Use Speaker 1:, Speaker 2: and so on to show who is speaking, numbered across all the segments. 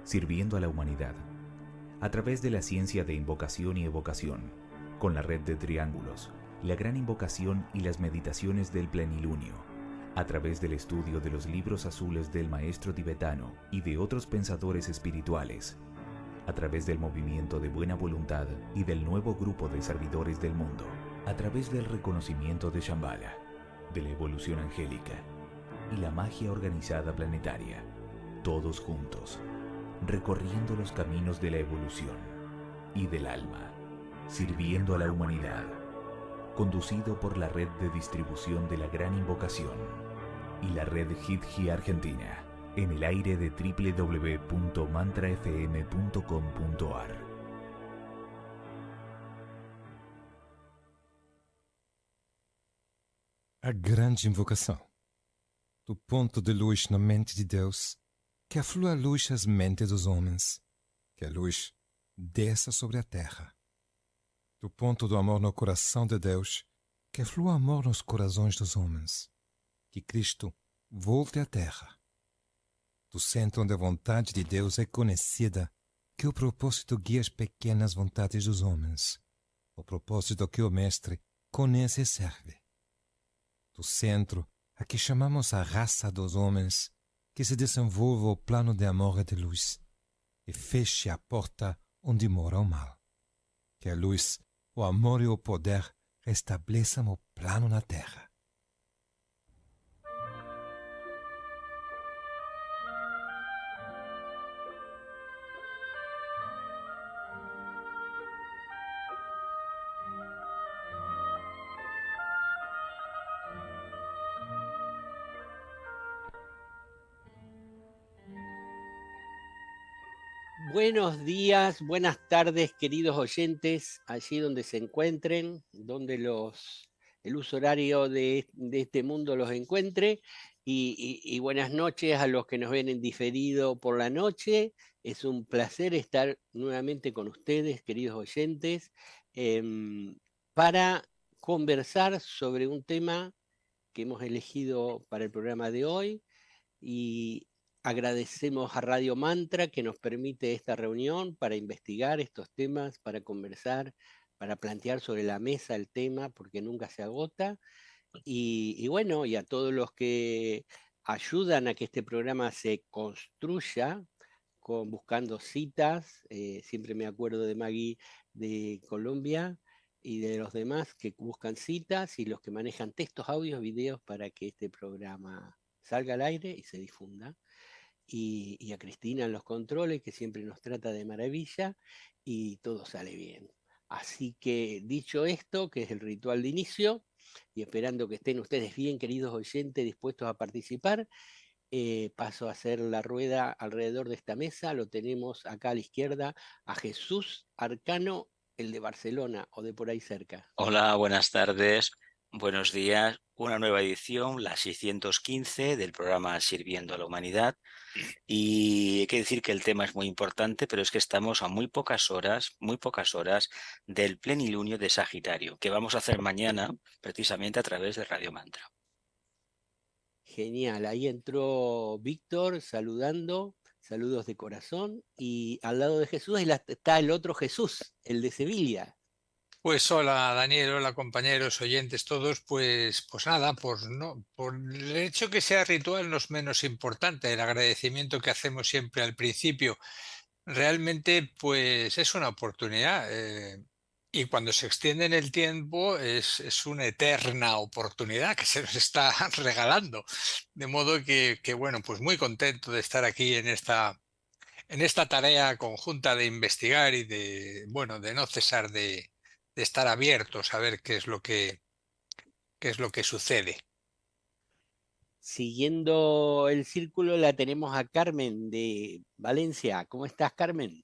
Speaker 1: sirviendo a la humanidad, a través de la ciencia de invocación y evocación, con la red de triángulos, la gran invocación y las meditaciones del plenilunio, a través del estudio de los libros azules del maestro tibetano y de otros pensadores espirituales, a través del movimiento de buena voluntad y del nuevo grupo de servidores del mundo, a través del reconocimiento de Shambhala, de la evolución angélica y la magia organizada planetaria, todos juntos, recorriendo los caminos de la evolución y del alma, sirviendo a la humanidad, conducido por la red de distribución de la Gran Invocación y la red Hidji Argentina, en el aire de www.mantrafm.com.ar.
Speaker 2: A grande invocação. Do ponto de luz na mente de Deus, que aflua a luz às mentes dos homens, que a luz desça sobre a terra. Do ponto do amor no coração de Deus, que aflua amor nos corações dos homens, que Cristo volte à terra. Do centro onde a vontade de Deus é conhecida, que o propósito guia as pequenas vontades dos homens, o propósito que o Mestre conhece e serve. Do centro a que chamamos a raça dos homens, que se desenvolva o plano de amor e de luz, e feche a porta onde mora o mal. Que a luz, o amor e o poder restabeleçam o plano na terra.
Speaker 3: Buenos días, buenas tardes, queridos oyentes, allí donde se encuentren, donde el uso horario de este mundo los encuentre, y buenas noches a los que nos ven en diferido por la noche. Es un placer estar nuevamente con ustedes, queridos oyentes, para conversar sobre un tema que hemos elegido para el programa de hoy, y agradecemos a Radio Mantra que nos permite esta reunión para investigar estos temas, para conversar, para plantear sobre la mesa el tema, porque nunca se agota. Y bueno, y a todos los que ayudan a que este programa se construya, buscando citas, siempre me acuerdo de Maggie de Colombia y de los demás que buscan citas, y los que manejan textos, audios, videos para que este programa salga al aire y se difunda. Y a Cristina en los controles, que siempre nos trata de maravilla, y todo sale bien. Así que dicho esto, que es el ritual de inicio, y esperando que estén ustedes bien, queridos oyentes, dispuestos a participar, paso a hacer la rueda alrededor de esta mesa. Lo tenemos acá a la izquierda a Jesús Arcano, el de Barcelona o de por ahí cerca.
Speaker 4: Hola, buenas tardes, buenos días. Una nueva edición, la 615 del programa Sirviendo a la Humanidad. Y hay que decir que el tema es muy importante, pero es que estamos a muy pocas horas del plenilunio de Sagitario, que vamos a hacer mañana precisamente a través de Radio Mantra.
Speaker 3: Genial, ahí entró Víctor saludando, saludos de corazón, y al lado de Jesús está el otro Jesús, el de Sevilla.
Speaker 5: Pues hola Daniel, hola compañeros, oyentes todos, pues nada, por el hecho que sea ritual no es menos importante, el agradecimiento que hacemos siempre al principio, realmente pues es una oportunidad, y cuando se extiende en el tiempo es una eterna oportunidad que se nos está regalando, de modo que bueno, pues muy contento de estar aquí en esta tarea conjunta de investigar y bueno, de no cesar de estar abiertos a ver qué es lo que sucede.
Speaker 3: Siguiendo el círculo la tenemos a Carmen de Valencia. ¿Cómo estás, Carmen?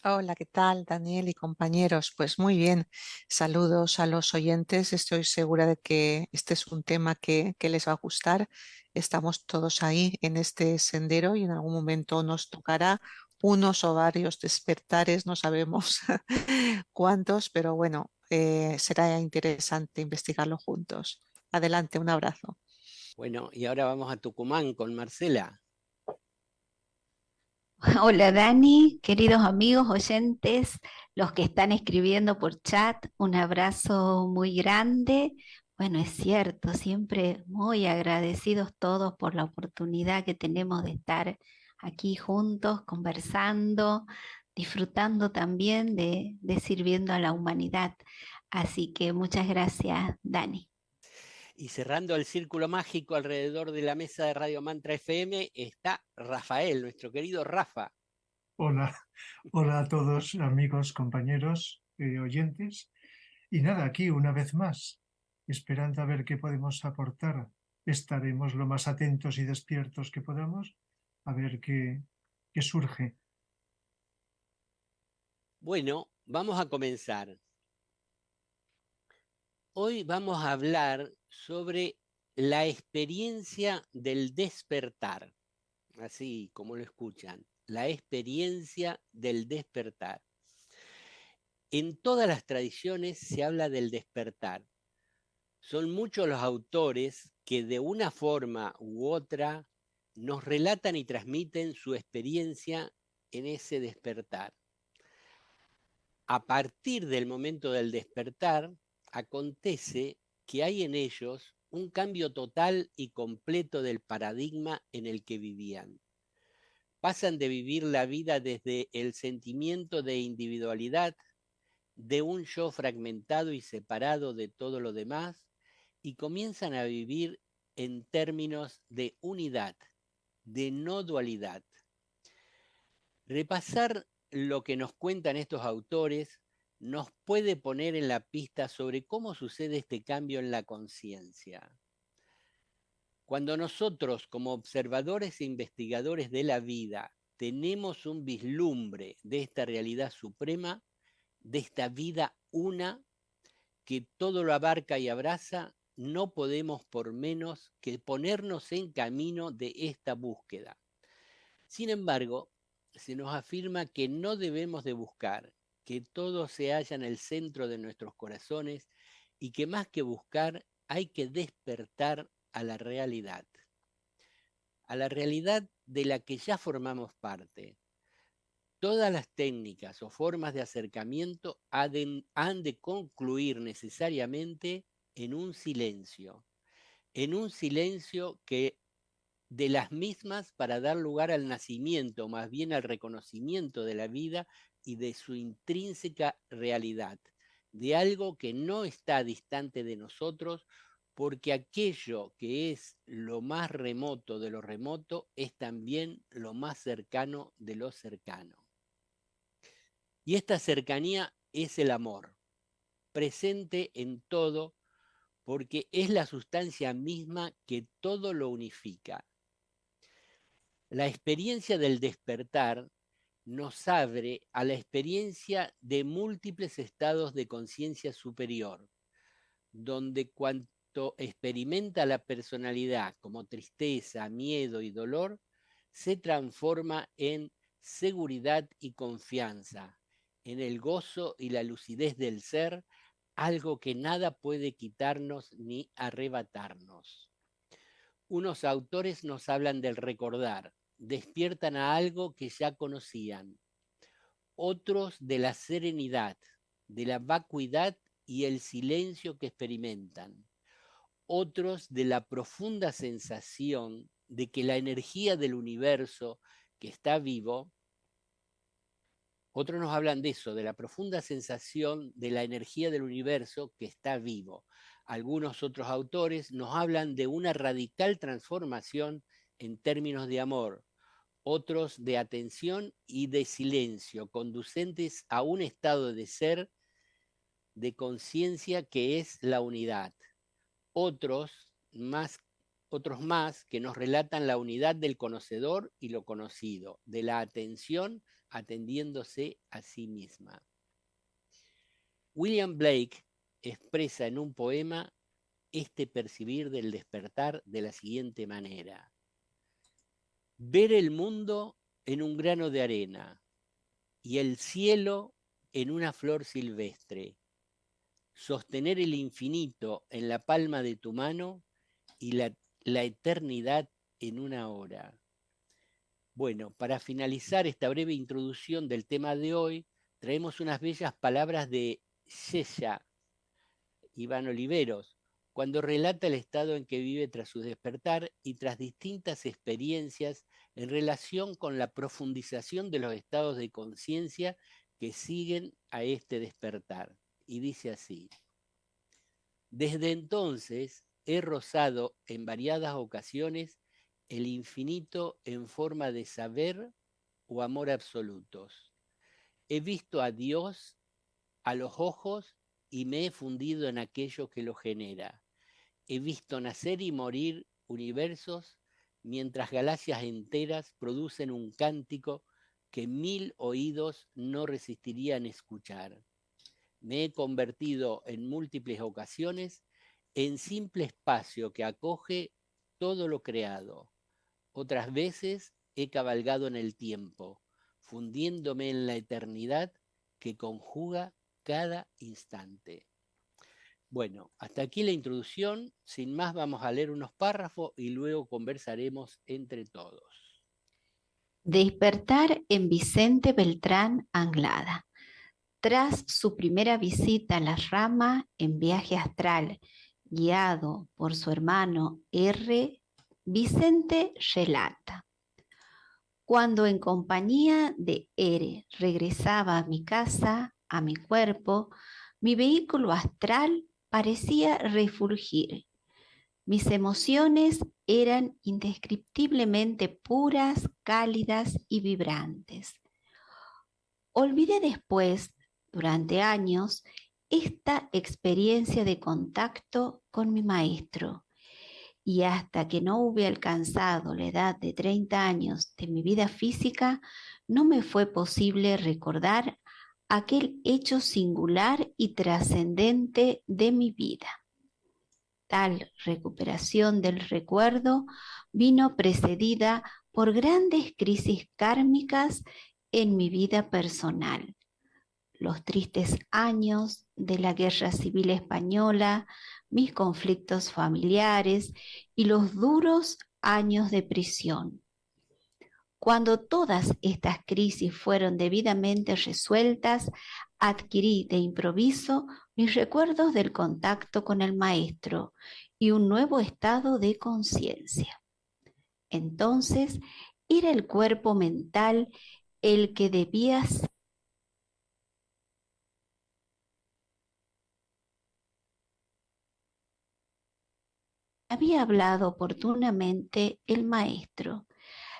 Speaker 6: Hola, ¿qué tal, Daniel y compañeros? Pues muy bien, saludos a los oyentes. Estoy segura de que este es un tema que les va a gustar. Estamos todos ahí en este sendero y en algún momento nos tocará unos o varios despertares, no sabemos cuántos, pero bueno, será interesante investigarlo juntos. Adelante, un abrazo.
Speaker 3: Bueno, y ahora vamos a Tucumán con Marcela.
Speaker 7: Hola Dani, queridos amigos, oyentes, los que están escribiendo por chat, un abrazo muy grande. Bueno, es cierto, siempre muy agradecidos todos por la oportunidad que tenemos de estar aquí juntos, conversando, disfrutando también de sirviendo a la humanidad. Así que muchas gracias, Dani.
Speaker 3: Y cerrando el círculo mágico alrededor de la mesa de Radio Mantra FM está Rafael, nuestro querido Rafa.
Speaker 8: Hola, hola a todos, amigos, compañeros, oyentes. Y nada, aquí una vez más, esperando a ver qué podemos aportar. Estaremos lo más atentos y despiertos que podamos a ver qué surge.
Speaker 3: Bueno, vamos a comenzar. Hoy vamos a hablar sobre la experiencia del despertar, así como lo escuchan, la experiencia del despertar. En todas las tradiciones se habla del despertar. Son muchos los autores que de una forma u otra nos relatan y transmiten su experiencia en ese despertar. A partir del momento del despertar, acontece que hay en ellos un cambio total y completo del paradigma en el que vivían. Pasan de vivir la vida desde el sentimiento de individualidad, de un yo fragmentado y separado de todo lo demás, y comienzan a vivir en términos de unidad, de no dualidad. Repasar lo que nos cuentan estos autores nos puede poner en la pista sobre cómo sucede este cambio en la conciencia. Cuando nosotros, como observadores e investigadores de la vida, tenemos un vislumbre de esta realidad suprema, de esta vida una, que todo lo abarca y abraza, no podemos por menos que ponernos en camino de esta búsqueda. Sin embargo, se nos afirma que no debemos de buscar, que todo se halla en el centro de nuestros corazones y que más que buscar hay que despertar a la realidad de la que ya formamos parte. Todas las técnicas o formas de acercamiento han de concluir necesariamente en un silencio que de las mismas para dar lugar al nacimiento, más bien al reconocimiento de la vida y de su intrínseca realidad, de algo que no está distante de nosotros, porque aquello que es lo más remoto de lo remoto es también lo más cercano de lo cercano. Y esta cercanía es el amor, presente en todo, porque es la sustancia misma que todo lo unifica. La experiencia del despertar nos abre a la experiencia de múltiples estados de conciencia superior, donde cuanto experimenta la personalidad como tristeza, miedo y dolor, se transforma en seguridad y confianza, en el gozo y la lucidez del ser, algo que nada puede quitarnos ni arrebatarnos. Unos autores nos hablan del recordar, despiertan a algo que ya conocían. Otros de la serenidad, de la vacuidad y el silencio que experimentan. Otros de la profunda sensación de que la energía del universo que está vivo. Otros nos hablan de eso, de la profunda sensación de la energía del universo que está vivo. Algunos otros autores nos hablan de una radical transformación en términos de amor, otros de atención y de silencio, conducentes a un estado de ser, de conciencia que es la unidad. Otros más que nos relatan la unidad del conocedor y lo conocido, de la atención atendiéndose a sí misma. William Blake expresa en un poema este percibir del despertar de la siguiente manera: ver el mundo en un grano de arena y el cielo en una flor silvestre, sostener el infinito en la palma de tu mano y la eternidad en una hora. Bueno, para finalizar esta breve introducción del tema de hoy, traemos unas bellas palabras de Yesha Iván Oliveros, cuando relata el estado en que vive tras su despertar y tras distintas experiencias en relación con la profundización de los estados de conciencia que siguen a este despertar. Y dice así: desde entonces he rozado en variadas ocasiones el infinito en forma de saber o amor absolutos. He visto a Dios a los ojos y me he fundido en aquello que lo genera. He visto nacer y morir universos mientras galaxias enteras producen un cántico que 1000 oídos no resistirían escuchar. Me he convertido en múltiples ocasiones en simple espacio que acoge todo lo creado. Otras veces he cabalgado en el tiempo, fundiéndome en la eternidad que conjuga cada instante. Bueno, hasta aquí la introducción. Sin más, vamos a leer unos párrafos y luego conversaremos entre todos.
Speaker 7: Despertar en Vicente Beltrán Anglada. Tras su primera visita a las ramas en viaje astral, guiado por su hermano R., Vicente relata: cuando en compañía de R regresaba a mi casa, a mi cuerpo, mi vehículo astral parecía refulgir. Mis emociones eran indescriptiblemente puras, cálidas y vibrantes. Olvidé después, durante años, esta experiencia de contacto con mi maestro, y hasta que no hube alcanzado la edad de 30 años de mi vida física, no me fue posible recordar aquel hecho singular y trascendente de mi vida. Tal recuperación del recuerdo vino precedida por grandes crisis kármicas en mi vida personal. Los tristes años de la Guerra Civil Española, mis conflictos familiares y los duros años de prisión. Cuando todas estas crisis fueron debidamente resueltas, adquirí de improviso mis recuerdos del contacto con el maestro y un nuevo estado de conciencia. Entonces, era el cuerpo mental el que debía ser. Había hablado oportunamente el maestro,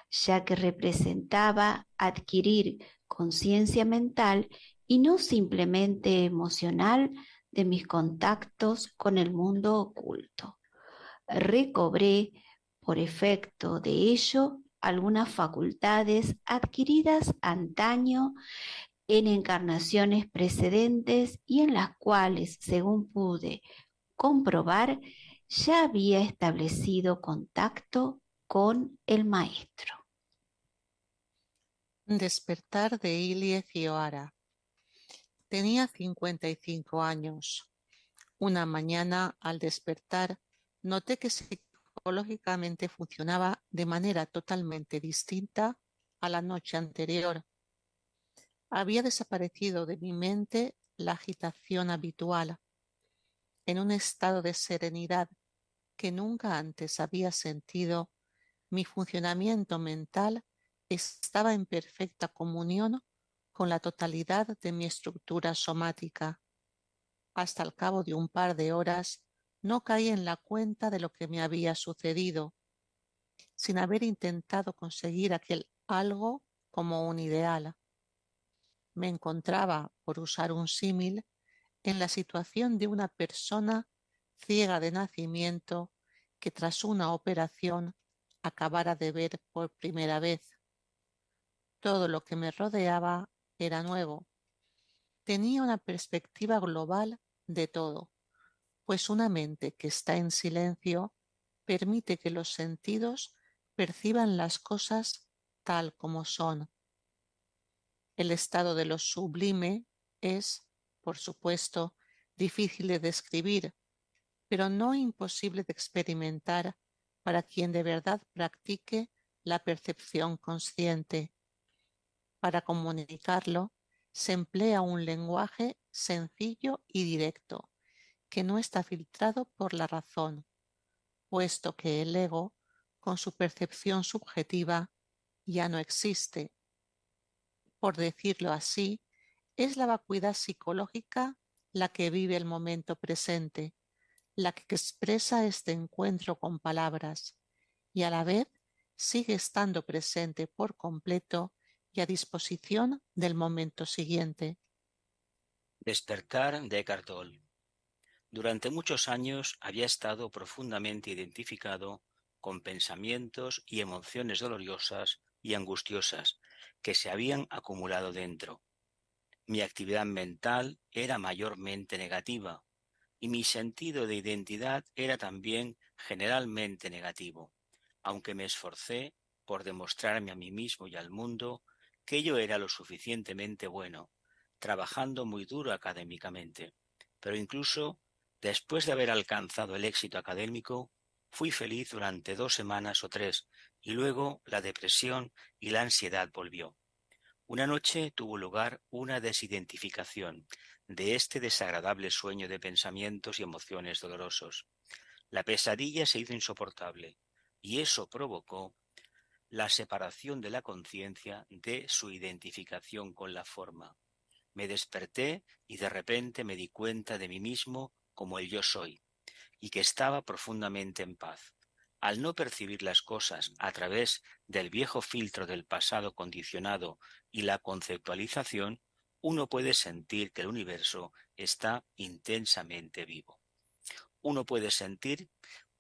Speaker 7: ya que representaba adquirir conciencia mental y no simplemente emocional de mis contactos con el mundo oculto. Recobré, por efecto de ello, algunas facultades adquiridas antaño en encarnaciones precedentes y en las cuales, según pude comprobar, ya había establecido contacto con el maestro.
Speaker 6: Despertar de Ilie Cioara. Tenía 55 años. Una mañana, al despertar, noté que psicológicamente funcionaba de manera totalmente distinta a la noche anterior. Había desaparecido de mi mente la agitación habitual. En un estado de serenidad que nunca antes había sentido, mi funcionamiento mental estaba en perfecta comunión con la totalidad de mi estructura somática. Hasta el cabo de un par de horas no caí en la cuenta de lo que me había sucedido, sin haber intentado conseguir aquel algo como un ideal. Me encontraba, por usar un símil, en la situación de una persona ciega de nacimiento que tras una operación acabara de ver por primera vez. Todo lo que me rodeaba era nuevo. Tenía una perspectiva global de todo, pues una mente que está en silencio permite que los sentidos perciban las cosas tal como son. El estado de lo sublime es, por supuesto, difícil de describir, pero no imposible de experimentar para quien de verdad practique la percepción consciente. Para comunicarlo, se emplea un lenguaje sencillo y directo, que no está filtrado por la razón, puesto que el ego, con su percepción subjetiva, ya no existe. Por decirlo así, es la vacuidad psicológica la que vive el momento presente, la que expresa este encuentro con palabras y a la vez sigue estando presente por completo y a disposición del momento siguiente.
Speaker 4: Despertar de Eckhart Tolle. Durante muchos años había estado profundamente identificado con pensamientos y emociones dolorosas y angustiosas que se habían acumulado dentro. Mi actividad mental era mayormente negativa y mi sentido de identidad era también generalmente negativo, aunque me esforcé por demostrarme a mí mismo y al mundo que yo era lo suficientemente bueno, trabajando muy duro académicamente. Pero incluso después de haber alcanzado el éxito académico, fui feliz durante 2 semanas o 3, y luego la depresión y la ansiedad volvió. Una noche tuvo lugar una desidentificación de este desagradable sueño de pensamientos y emociones dolorosos. La pesadilla se hizo insoportable, y eso provocó la separación de la conciencia de su identificación con la forma. Me desperté y de repente me di cuenta de mí mismo como el yo soy, y que estaba profundamente en paz. Al no percibir las cosas a través del viejo filtro del pasado condicionado y la conceptualización, uno puede sentir que el universo está intensamente vivo. Uno puede sentir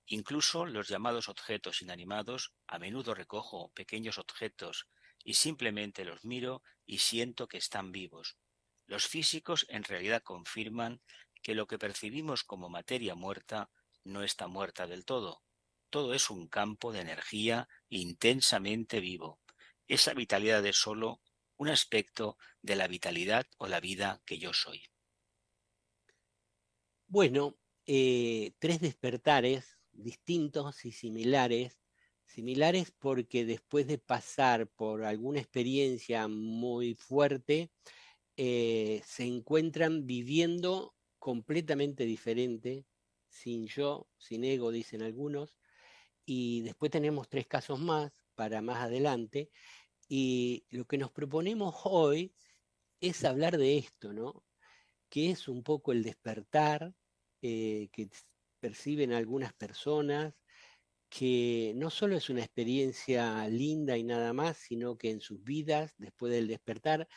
Speaker 4: incluso los llamados objetos inanimados. A menudo recojo pequeños objetos y simplemente los miro y siento que están vivos. Los físicos en realidad confirman que lo que percibimos como materia muerta no está muerta del todo. Todo es un campo de energía intensamente vivo. Esa vitalidad es solo un aspecto de la vitalidad o la vida que yo soy.
Speaker 3: Bueno, 3 despertares distintos y similares. Similares porque después de pasar por alguna experiencia muy fuerte, se encuentran viviendo completamente diferente, sin yo, sin ego, dicen algunos. Y después tenemos 3 casos más para más adelante. Y lo que nos proponemos hoy es hablar de esto, ¿no? Que es un poco el despertar que perciben algunas personas, que no solo es una experiencia linda y nada más, sino que en sus vidas, después del despertar,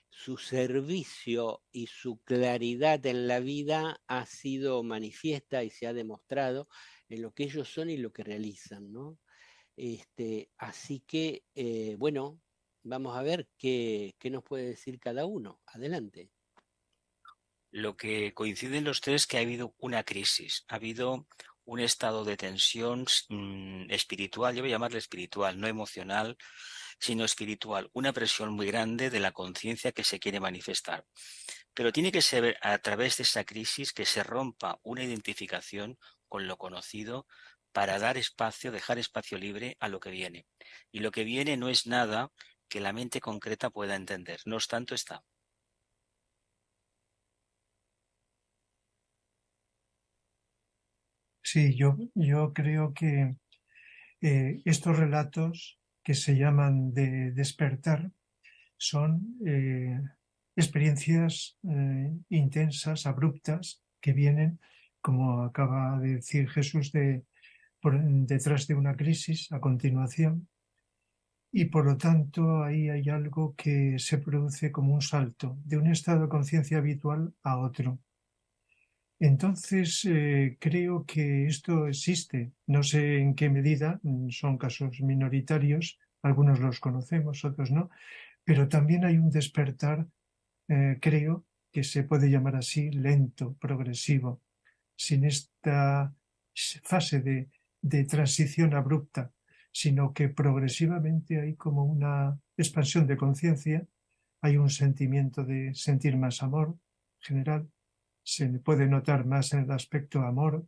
Speaker 3: su servicio y su claridad en la vida ha sido manifiesta y se ha demostrado en lo que ellos son y lo que realizan, ¿no? Así que, bueno, vamos a ver qué nos puede decir cada uno. Adelante.
Speaker 4: Lo que coinciden los tres es que ha habido una crisis, ha habido un estado de tensión espiritual, yo voy a llamarle espiritual, no emocional, sino espiritual, una presión muy grande de la conciencia que se quiere manifestar. Pero tiene que ser a través de esa crisis que se rompa una identificación con lo conocido para dar espacio, dejar espacio libre a lo que viene. Y lo que viene no es nada que la mente concreta pueda entender, no obstante está.
Speaker 8: Sí, yo creo que estos relatos que se llaman de despertar son experiencias intensas, abruptas, que vienen, como acaba de decir Jesús, detrás de una crisis a continuación, y por lo tanto ahí hay algo que se produce como un salto de un estado de conciencia habitual a otro. Entonces, creo que esto existe. No sé en qué medida, son casos minoritarios, algunos los conocemos, otros no, pero también hay un despertar, creo, que se puede llamar así, lento, progresivo, sin esta fase de transición abrupta, sino que progresivamente hay como una expansión de conciencia, hay un sentimiento de sentir más amor general. Se puede notar más en el aspecto amor,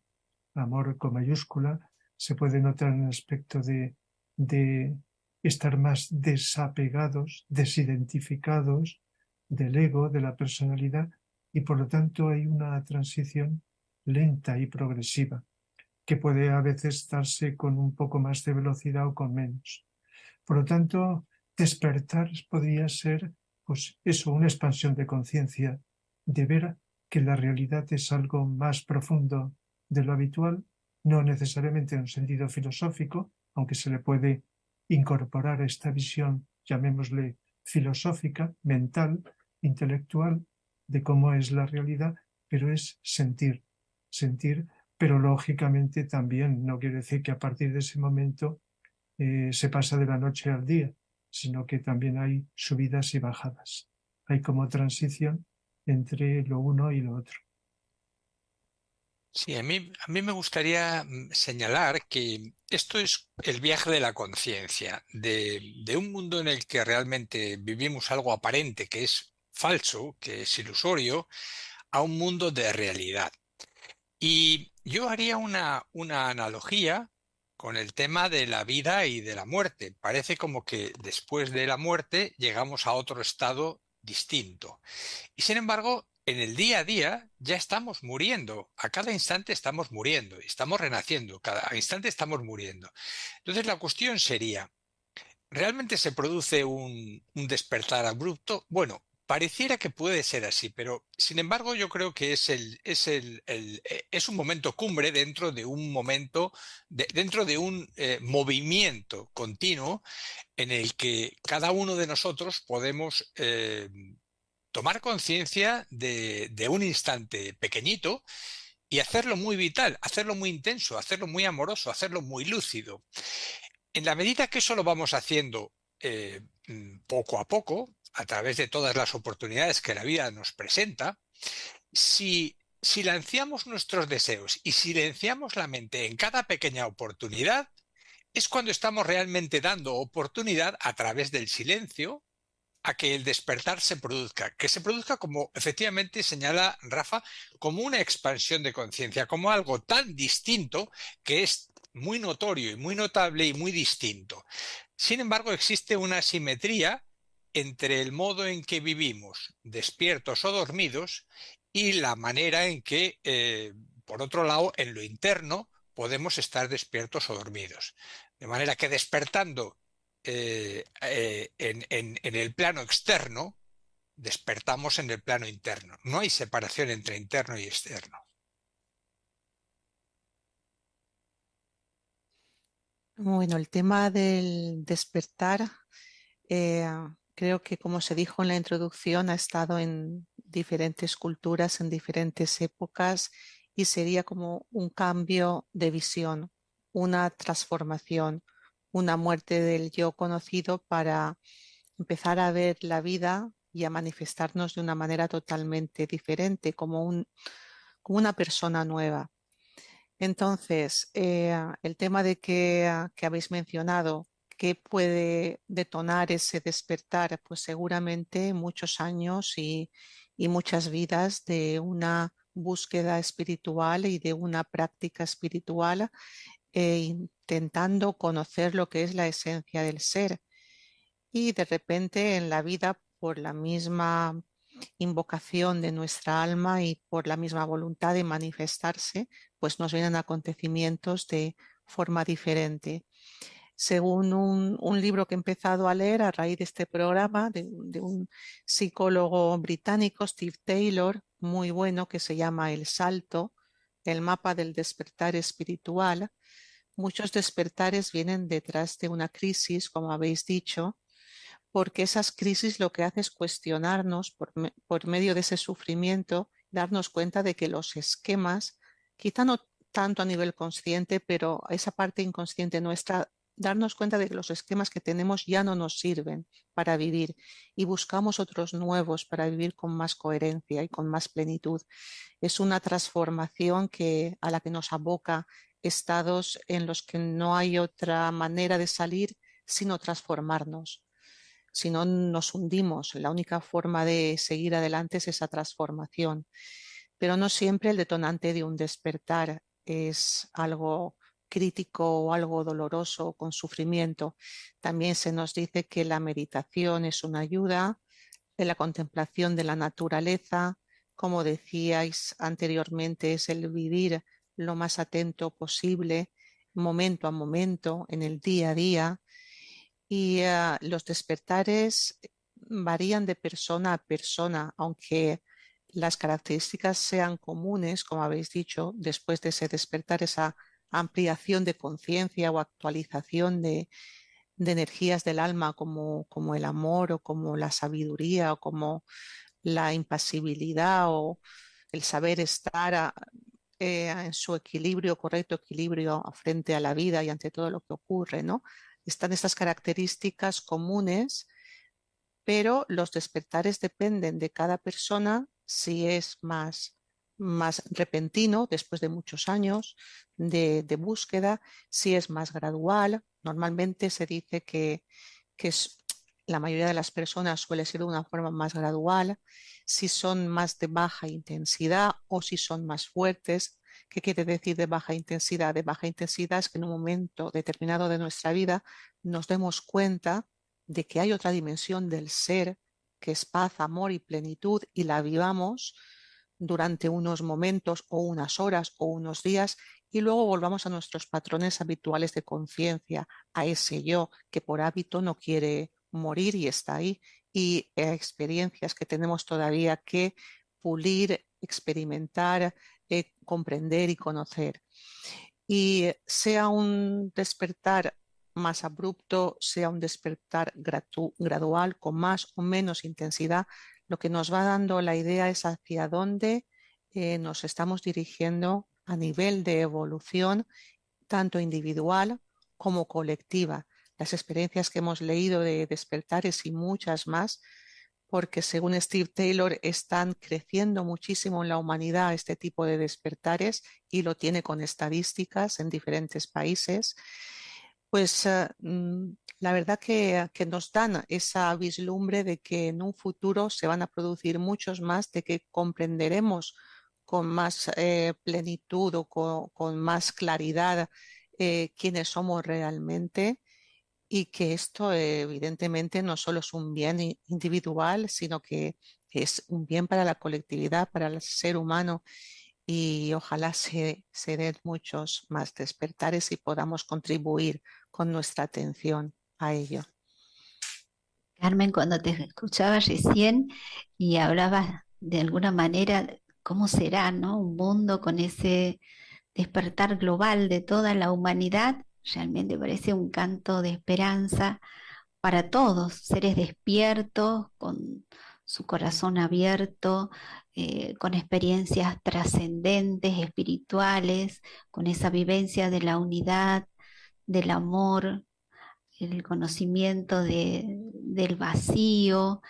Speaker 8: amor con mayúscula, se puede notar en el aspecto de estar más desapegados, desidentificados del ego, de la personalidad, y por lo tanto hay una transición lenta y progresiva, que puede a veces darse con un poco más de velocidad o con menos. Por lo tanto, despertar podría ser, pues eso, una expansión de conciencia, de ver que la realidad es algo más profundo de lo habitual, no necesariamente en un sentido filosófico, aunque se le puede incorporar esta visión, llamémosle filosófica, mental, intelectual, de cómo es la realidad, pero es sentir, sentir, pero lógicamente también no quiere decir que a partir de ese momento se pasa de la noche al día, sino que también hay subidas y bajadas. Hay como transición entre lo uno y lo otro.
Speaker 5: Sí, a mí me gustaría señalar que esto es el viaje de la conciencia, de un mundo en el que realmente vivimos algo aparente, que es falso, que es ilusorio, a un mundo de realidad. Y yo haría una analogía con el tema de la vida y de la muerte. Parece como que después de la muerte llegamos a otro estado distinto. Y sin embargo, en el día a día ya estamos muriendo. A cada instante estamos muriendo, estamos renaciendo, cada instante estamos muriendo. Entonces la cuestión sería, ¿realmente se produce un despertar abrupto? Bueno, pareciera que puede ser así, pero sin embargo yo creo que es un momento cumbre dentro de un momento, dentro de un movimiento continuo en el que cada uno de nosotros podemos tomar conciencia de un instante pequeñito y hacerlo muy vital, hacerlo muy intenso, hacerlo muy amoroso, hacerlo muy lúcido. En la medida que eso lo vamos haciendo poco a poco, a través de todas las oportunidades que la vida nos presenta, si silenciamos nuestros deseos y silenciamos la mente en cada pequeña oportunidad, es cuando estamos realmente dando oportunidad a través del silencio a que el despertar se produzca, que se produzca como efectivamente señala Rafa, como una expansión de conciencia, como algo tan distinto que es muy notorio y muy notable y muy distinto. Sin embargo, existe una asimetría entre el modo en que vivimos, despiertos o dormidos, y la manera en que, por otro lado, en lo interno, podemos estar despiertos o dormidos. De manera que despertando en el plano externo, despertamos en el plano interno. No hay separación entre interno y externo.
Speaker 6: Bueno, el tema del despertar, eh, creo que como se dijo en la introducción, ha estado en diferentes culturas, en diferentes épocas y sería como un cambio de visión, una transformación, una muerte del yo conocido para empezar a ver la vida y a manifestarnos de una manera totalmente diferente, como una persona nueva. Entonces, el tema de que habéis mencionado, ¿qué puede detonar ese despertar? Pues seguramente muchos años y muchas vidas de una búsqueda espiritual y de una práctica espiritual, intentando conocer lo que es la esencia del ser. Y de repente en la vida, por la misma invocación de nuestra alma y por la misma voluntad de manifestarse, pues nos vienen acontecimientos de forma diferente. Según un libro que he empezado a leer a raíz de este programa, de un psicólogo británico, Steve Taylor, muy bueno, que se llama El Salto, el mapa del despertar espiritual, muchos despertares vienen detrás de una crisis, como habéis dicho, porque esas crisis lo que hace es cuestionarnos por medio de ese sufrimiento, darnos cuenta de que los esquemas, quizá no tanto a nivel consciente, pero esa parte inconsciente nuestra, darnos cuenta de que los esquemas que tenemos ya no nos sirven para vivir y buscamos otros nuevos para vivir con más coherencia y con más plenitud. Es una transformación a la que nos aboca estados en los que no hay otra manera de salir sino transformarnos. Si no, nos hundimos. La única forma de seguir adelante es esa transformación. Pero no siempre el detonante de un despertar es algo crítico o algo doloroso con sufrimiento. También se nos dice que la meditación es una ayuda, de la contemplación de la naturaleza, como decíais anteriormente, es el vivir lo más atento posible, momento a momento, en el día a día. Y los despertares varían de persona a persona, aunque las características sean comunes, como habéis dicho, después de ese despertar, esa ampliación de conciencia o actualización de energías del alma como el amor o como la sabiduría o como la impasibilidad o el saber estar en su equilibrio, correcto equilibrio frente a la vida y ante todo lo que ocurre, ¿no? Están estas características comunes, pero los despertares dependen de cada persona, si es más repentino, después de muchos años de búsqueda, si es más gradual. Normalmente se dice que la mayoría de las personas suele ser de una forma más gradual, si son más de baja intensidad o si son más fuertes. ¿Qué quiere decir de baja intensidad? De baja intensidad es que en un momento determinado de nuestra vida nos demos cuenta de que hay otra dimensión del ser, que es paz, amor y plenitud, y la vivamos durante unos momentos o unas horas o unos días, y luego volvamos a nuestros patrones habituales de conciencia, a ese yo que por hábito no quiere morir y está ahí, y experiencias que tenemos todavía que pulir, experimentar, comprender y conocer. Y sea un despertar más abrupto, sea un despertar gradual, con más o menos intensidad, lo que nos va dando la idea es hacia dónde nos estamos dirigiendo a nivel de evolución, tanto individual como colectiva. Las experiencias que hemos leído de despertares y muchas más, porque según Steve Taylor están creciendo muchísimo en la humanidad este tipo de despertares, y lo tiene con estadísticas en diferentes países. Pues la verdad que nos dan esa vislumbre de que en un futuro se van a producir muchos más, de que comprenderemos con más plenitud o con más claridad quiénes somos realmente, y que esto evidentemente no solo es un bien individual, sino que es un bien para la colectividad, para el ser humano, y ojalá se den muchos más despertares y podamos contribuir con nuestra atención a ello.
Speaker 7: Carmen, cuando te escuchaba recién y hablabas de alguna manera cómo será, ¿no? Un mundo con ese despertar global de toda la humanidad, realmente parece un canto de esperanza para todos, seres despiertos, con su corazón abierto, con experiencias trascendentes, espirituales, con esa vivencia de la unidad, del amor, el conocimiento del vacío,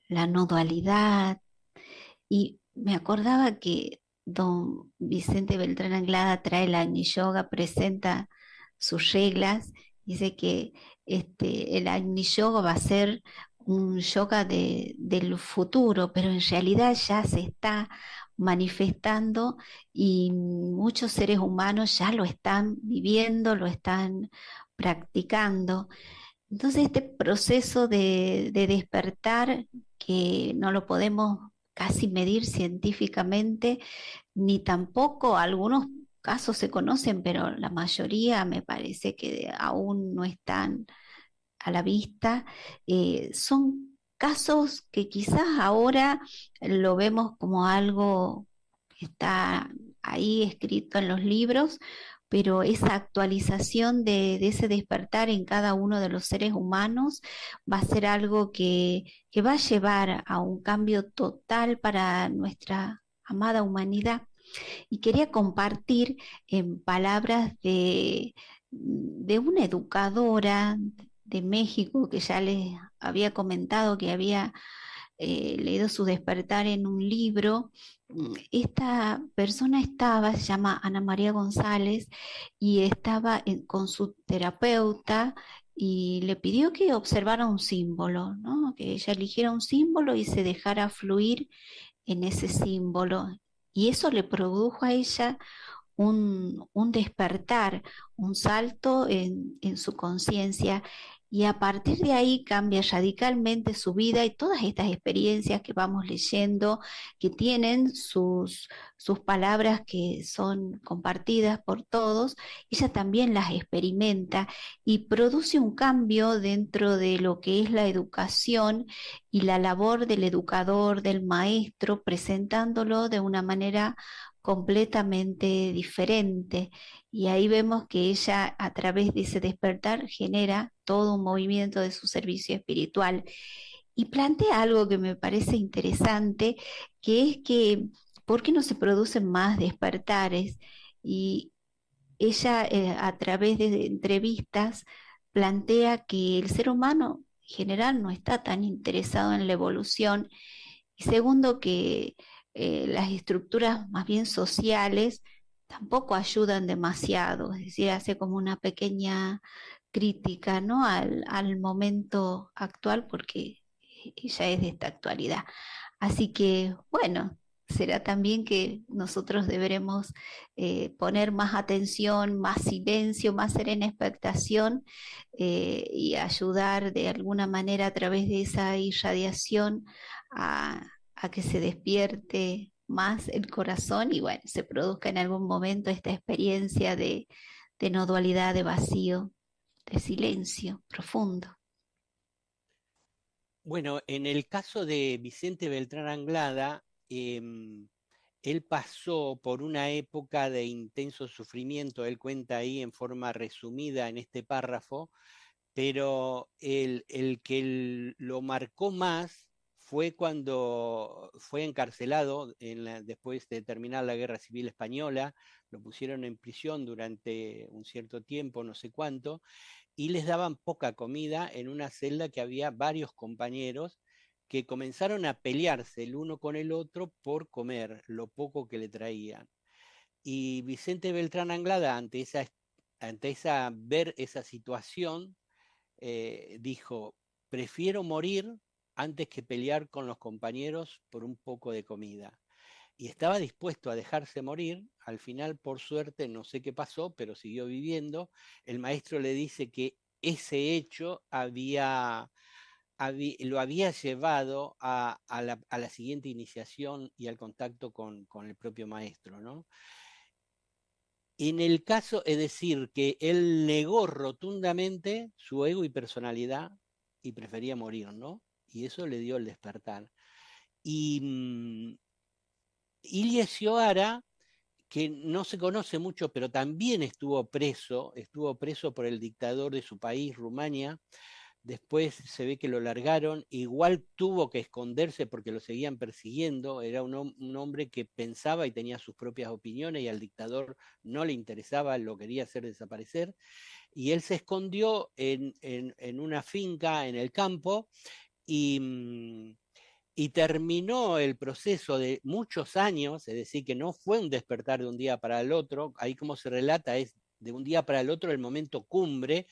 Speaker 7: la no dualidad. Y me acordaba que don Vicente Beltrán Anglada trae la Agni Yoga, presenta sus reglas, dice que el Agni Yoga va a ser un yoga del futuro, pero en realidad ya se está manifestando y muchos seres humanos ya lo están viviendo, lo están practicando. Entonces este proceso de despertar, que no lo podemos casi medir científicamente, ni tampoco algunos casos se conocen, pero la mayoría me parece que aún no están a la vista, son casos que quizás ahora lo vemos como algo que está ahí escrito en los libros, pero esa actualización de ese despertar en cada uno de los seres humanos va a ser algo que va a llevar a un cambio total para nuestra amada humanidad. Y quería compartir en palabras de una educadora de México, que ya les había comentado que había leído su despertar en un libro. Esta persona se llama Ana María González, y estaba con su terapeuta y le pidió que observara un símbolo, ¿no? Que ella eligiera un símbolo y se dejara fluir en ese símbolo. Y eso le produjo a ella un despertar, un salto en su conciencia, y a partir de ahí cambia radicalmente su vida, y todas estas experiencias que vamos leyendo, que tienen sus palabras que son compartidas por todos, ella también las experimenta y produce un cambio dentro de lo que es la educación y la labor del educador, del maestro, presentándolo de una manera completamente diferente. Y ahí vemos que ella, a través de ese despertar, genera todo un movimiento de su servicio espiritual. Y plantea algo que me parece interesante, que es que, ¿por qué no se producen más despertares? Y ella, a través de entrevistas, plantea que el ser humano en general no está tan interesado en la evolución, y segundo, que las estructuras más bien sociales tampoco ayudan demasiado, es decir, hace como una pequeña crítica, ¿no?, al momento actual, porque ella es de esta actualidad. Así que, bueno, será también que nosotros deberemos poner más atención, más silencio, más serena expectación, y ayudar de alguna manera a través de esa irradiación a que se despierte más el corazón y, bueno, se produzca en algún momento esta experiencia de no dualidad, de vacío, de silencio profundo.
Speaker 3: Bueno, en el caso de Vicente Beltrán Anglada, él pasó por una época de intenso sufrimiento, él cuenta ahí en forma resumida en este párrafo, pero el que lo marcó más fue cuando fue encarcelado después de terminar la Guerra Civil Española, lo pusieron en prisión durante un cierto tiempo, no sé cuánto, y les daban poca comida en una celda que había varios compañeros que comenzaron a pelearse el uno con el otro por comer lo poco que le traían. Y Vicente Beltrán Anglada, ver esa situación, dijo: prefiero morir antes que pelear con los compañeros por un poco de comida. Y estaba dispuesto a dejarse morir. Al final, por suerte, no sé qué pasó, pero siguió viviendo. El maestro le dice que ese hecho lo había llevado a la siguiente iniciación y al contacto con el propio maestro, ¿no? En el caso, es decir, que él negó rotundamente su ego y personalidad y prefería morir, ¿no? Y eso le dio el despertar. Y Ilie Sioara, que no se conoce mucho, pero también estuvo preso por el dictador de su país, Rumania. Después se ve que lo largaron, igual tuvo que esconderse porque lo seguían persiguiendo. Era un hombre que pensaba y tenía sus propias opiniones y al dictador no le interesaba, lo quería hacer desaparecer. Y él se escondió en una finca en el campo y terminó el proceso de muchos años, es decir, que no fue un despertar de un día para el otro. Ahí, como se relata, es de un día para el otro el momento cumbre,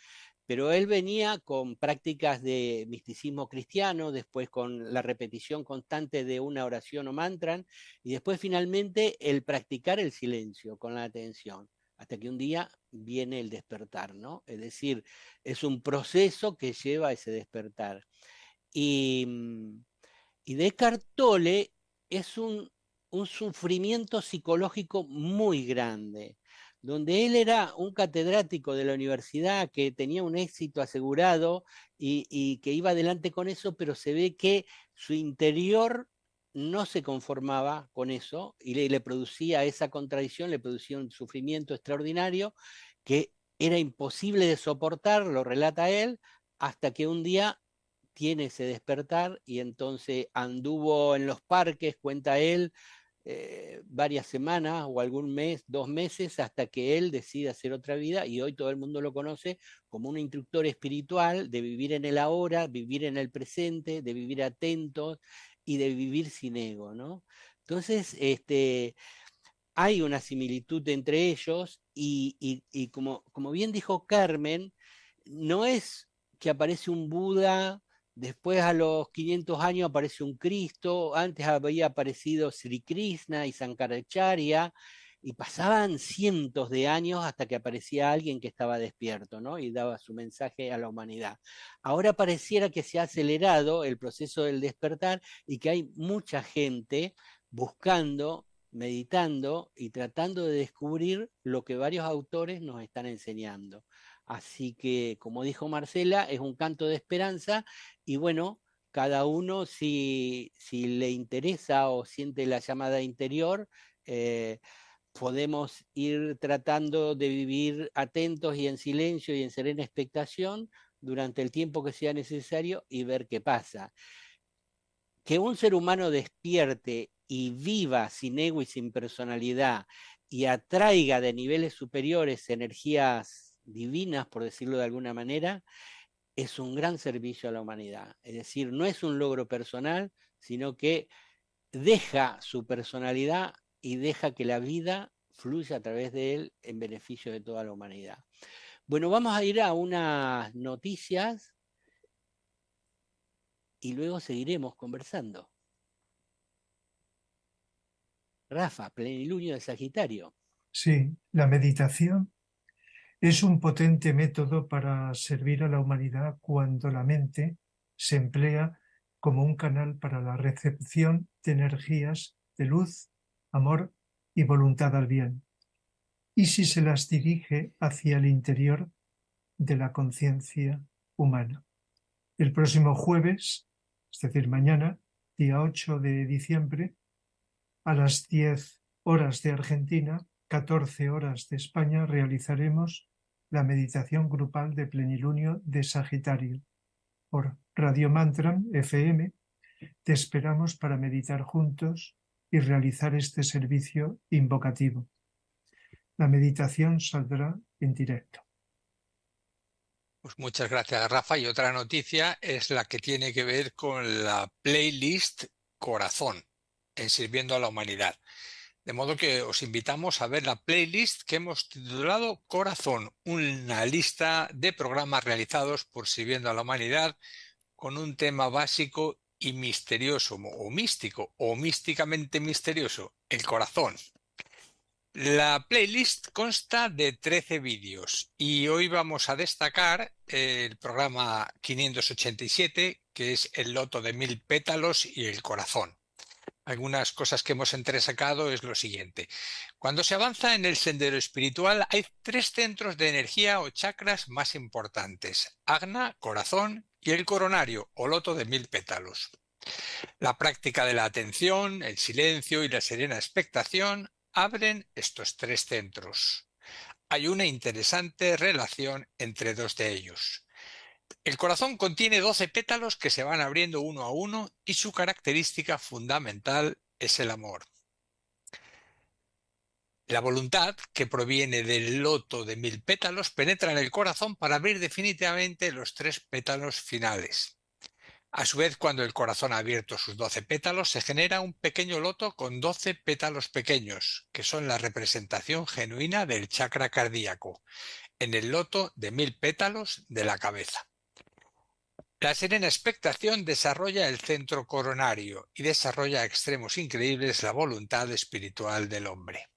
Speaker 3: pero él venía con prácticas de misticismo cristiano, después con la repetición constante de una oración o mantra, y después finalmente el practicar el silencio con la atención, hasta que un día viene el despertar, ¿no? Es decir, es un proceso que lleva a ese despertar. Y Eckhart Tolle es un sufrimiento psicológico muy grande, donde él era un catedrático de la universidad que tenía un éxito asegurado y que iba adelante con eso, pero se ve que su interior no se conformaba con eso y le producía esa contradicción, le producía un sufrimiento extraordinario que era imposible de soportar, lo relata él, hasta que un día tiene ese despertar y entonces anduvo en los parques, cuenta él, varias semanas o algún mes, 2 meses, hasta que él decide hacer otra vida, y hoy todo el mundo lo conoce como un instructor espiritual de vivir en el ahora, vivir en el presente, de vivir atentos y de vivir sin ego, ¿no? Entonces, hay una similitud entre ellos y como bien dijo Carmen, no es que aparece un Buda, después a los 500 años aparece un Cristo, antes había aparecido Sri Krishna y Sankaracharya, y pasaban cientos de años hasta que aparecía alguien que estaba despierto, ¿no? Y daba su mensaje a la humanidad. Ahora pareciera que se ha acelerado el proceso del despertar y que hay mucha gente buscando, meditando y tratando de descubrir lo que varios autores nos están enseñando. Así que, como dijo Marcela, es un canto de esperanza y bueno, cada uno si le interesa o siente la llamada interior, podemos ir tratando de vivir atentos y en silencio y en serena expectación durante el tiempo que sea necesario y ver qué pasa. Que un ser humano despierte y viva sin ego y sin personalidad y atraiga de niveles superiores energías divinas, por decirlo de alguna manera, es un gran servicio a la humanidad. Es decir, no es un logro personal, sino que deja su personalidad y deja que la vida fluya a través de él en beneficio de toda la humanidad. Bueno, vamos a ir a unas noticias y luego seguiremos conversando. Rafa, plenilunio de Sagitario.
Speaker 8: Sí, la meditación es un potente método para servir a la humanidad cuando la mente se emplea como un canal para la recepción de energías de luz, amor y voluntad al bien, y si se las dirige hacia el interior de la conciencia humana. El próximo jueves, es decir, mañana, día 8 de diciembre, a las 10 horas de Argentina, 14 horas de España, realizaremos la meditación grupal de plenilunio de Sagitario. Por Radio Mantra FM, te esperamos para meditar juntos y realizar este servicio invocativo. La meditación saldrá en directo.
Speaker 5: Pues muchas gracias, Rafa. Y otra noticia es la que tiene que ver con la playlist Corazón en Sirviendo a la Humanidad. De modo que os invitamos a ver la playlist que hemos titulado Corazón, una lista de programas realizados por Sirviendo a la Humanidad con un tema básico y misterioso, o místico, o místicamente misterioso, el corazón. La playlist consta de 13 vídeos y hoy vamos a destacar el programa 587, que es el loto de 1000 pétalos y el corazón. Algunas cosas que hemos entresacado es lo siguiente. Cuando se avanza en el sendero espiritual hay 3 centros de energía o chakras más importantes: Agna, corazón, y el coronario o loto de 1000 pétalos. La práctica de la atención, el silencio y la serena expectación abren estos 3 centros. Hay una interesante relación entre 2 de ellos. El corazón contiene 12 pétalos que se van abriendo uno a uno y su característica fundamental es el amor. La voluntad, que proviene del loto de 1000 pétalos, penetra en el corazón para abrir definitivamente los 3 pétalos finales. A su vez, cuando el corazón ha abierto sus 12 pétalos, se genera un pequeño loto con 12 pétalos pequeños, que son la representación genuina del chakra cardíaco, en el loto de 1000 pétalos de la cabeza. La serena expectación desarrolla el centro coronario y desarrolla a extremos increíbles la voluntad espiritual del hombre.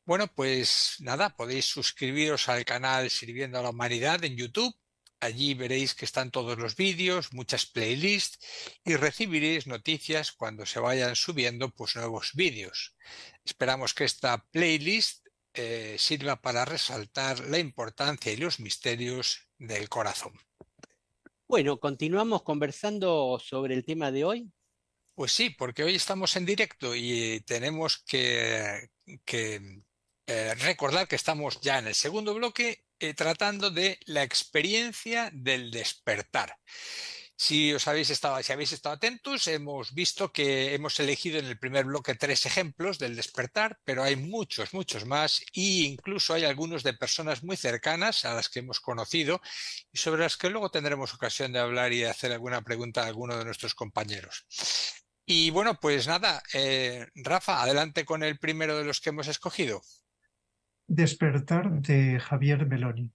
Speaker 5: Bueno, pues nada, podéis suscribiros al canal Sirviendo a la Humanidad en YouTube. Allí veréis que están todos los vídeos, muchas playlists y recibiréis noticias cuando se vayan subiendo pues nuevos vídeos. Esperamos que esta playlist sirva para resaltar la importancia y los misterios del corazón.
Speaker 3: Bueno, continuamos conversando sobre el tema de hoy.
Speaker 5: Pues sí, porque hoy estamos en directo y tenemos que recordar que estamos ya en el segundo bloque tratando de la experiencia del despertar. Si habéis estado atentos, hemos visto que hemos elegido en el primer bloque 3 ejemplos del despertar, pero hay muchos más, e incluso hay algunos de personas muy cercanas a las que hemos conocido y sobre las que luego tendremos ocasión de hablar y de hacer alguna pregunta a alguno de nuestros compañeros. Y bueno, pues nada, Rafa, adelante con el primero de los que hemos escogido.
Speaker 8: Despertar de Javier Belloni.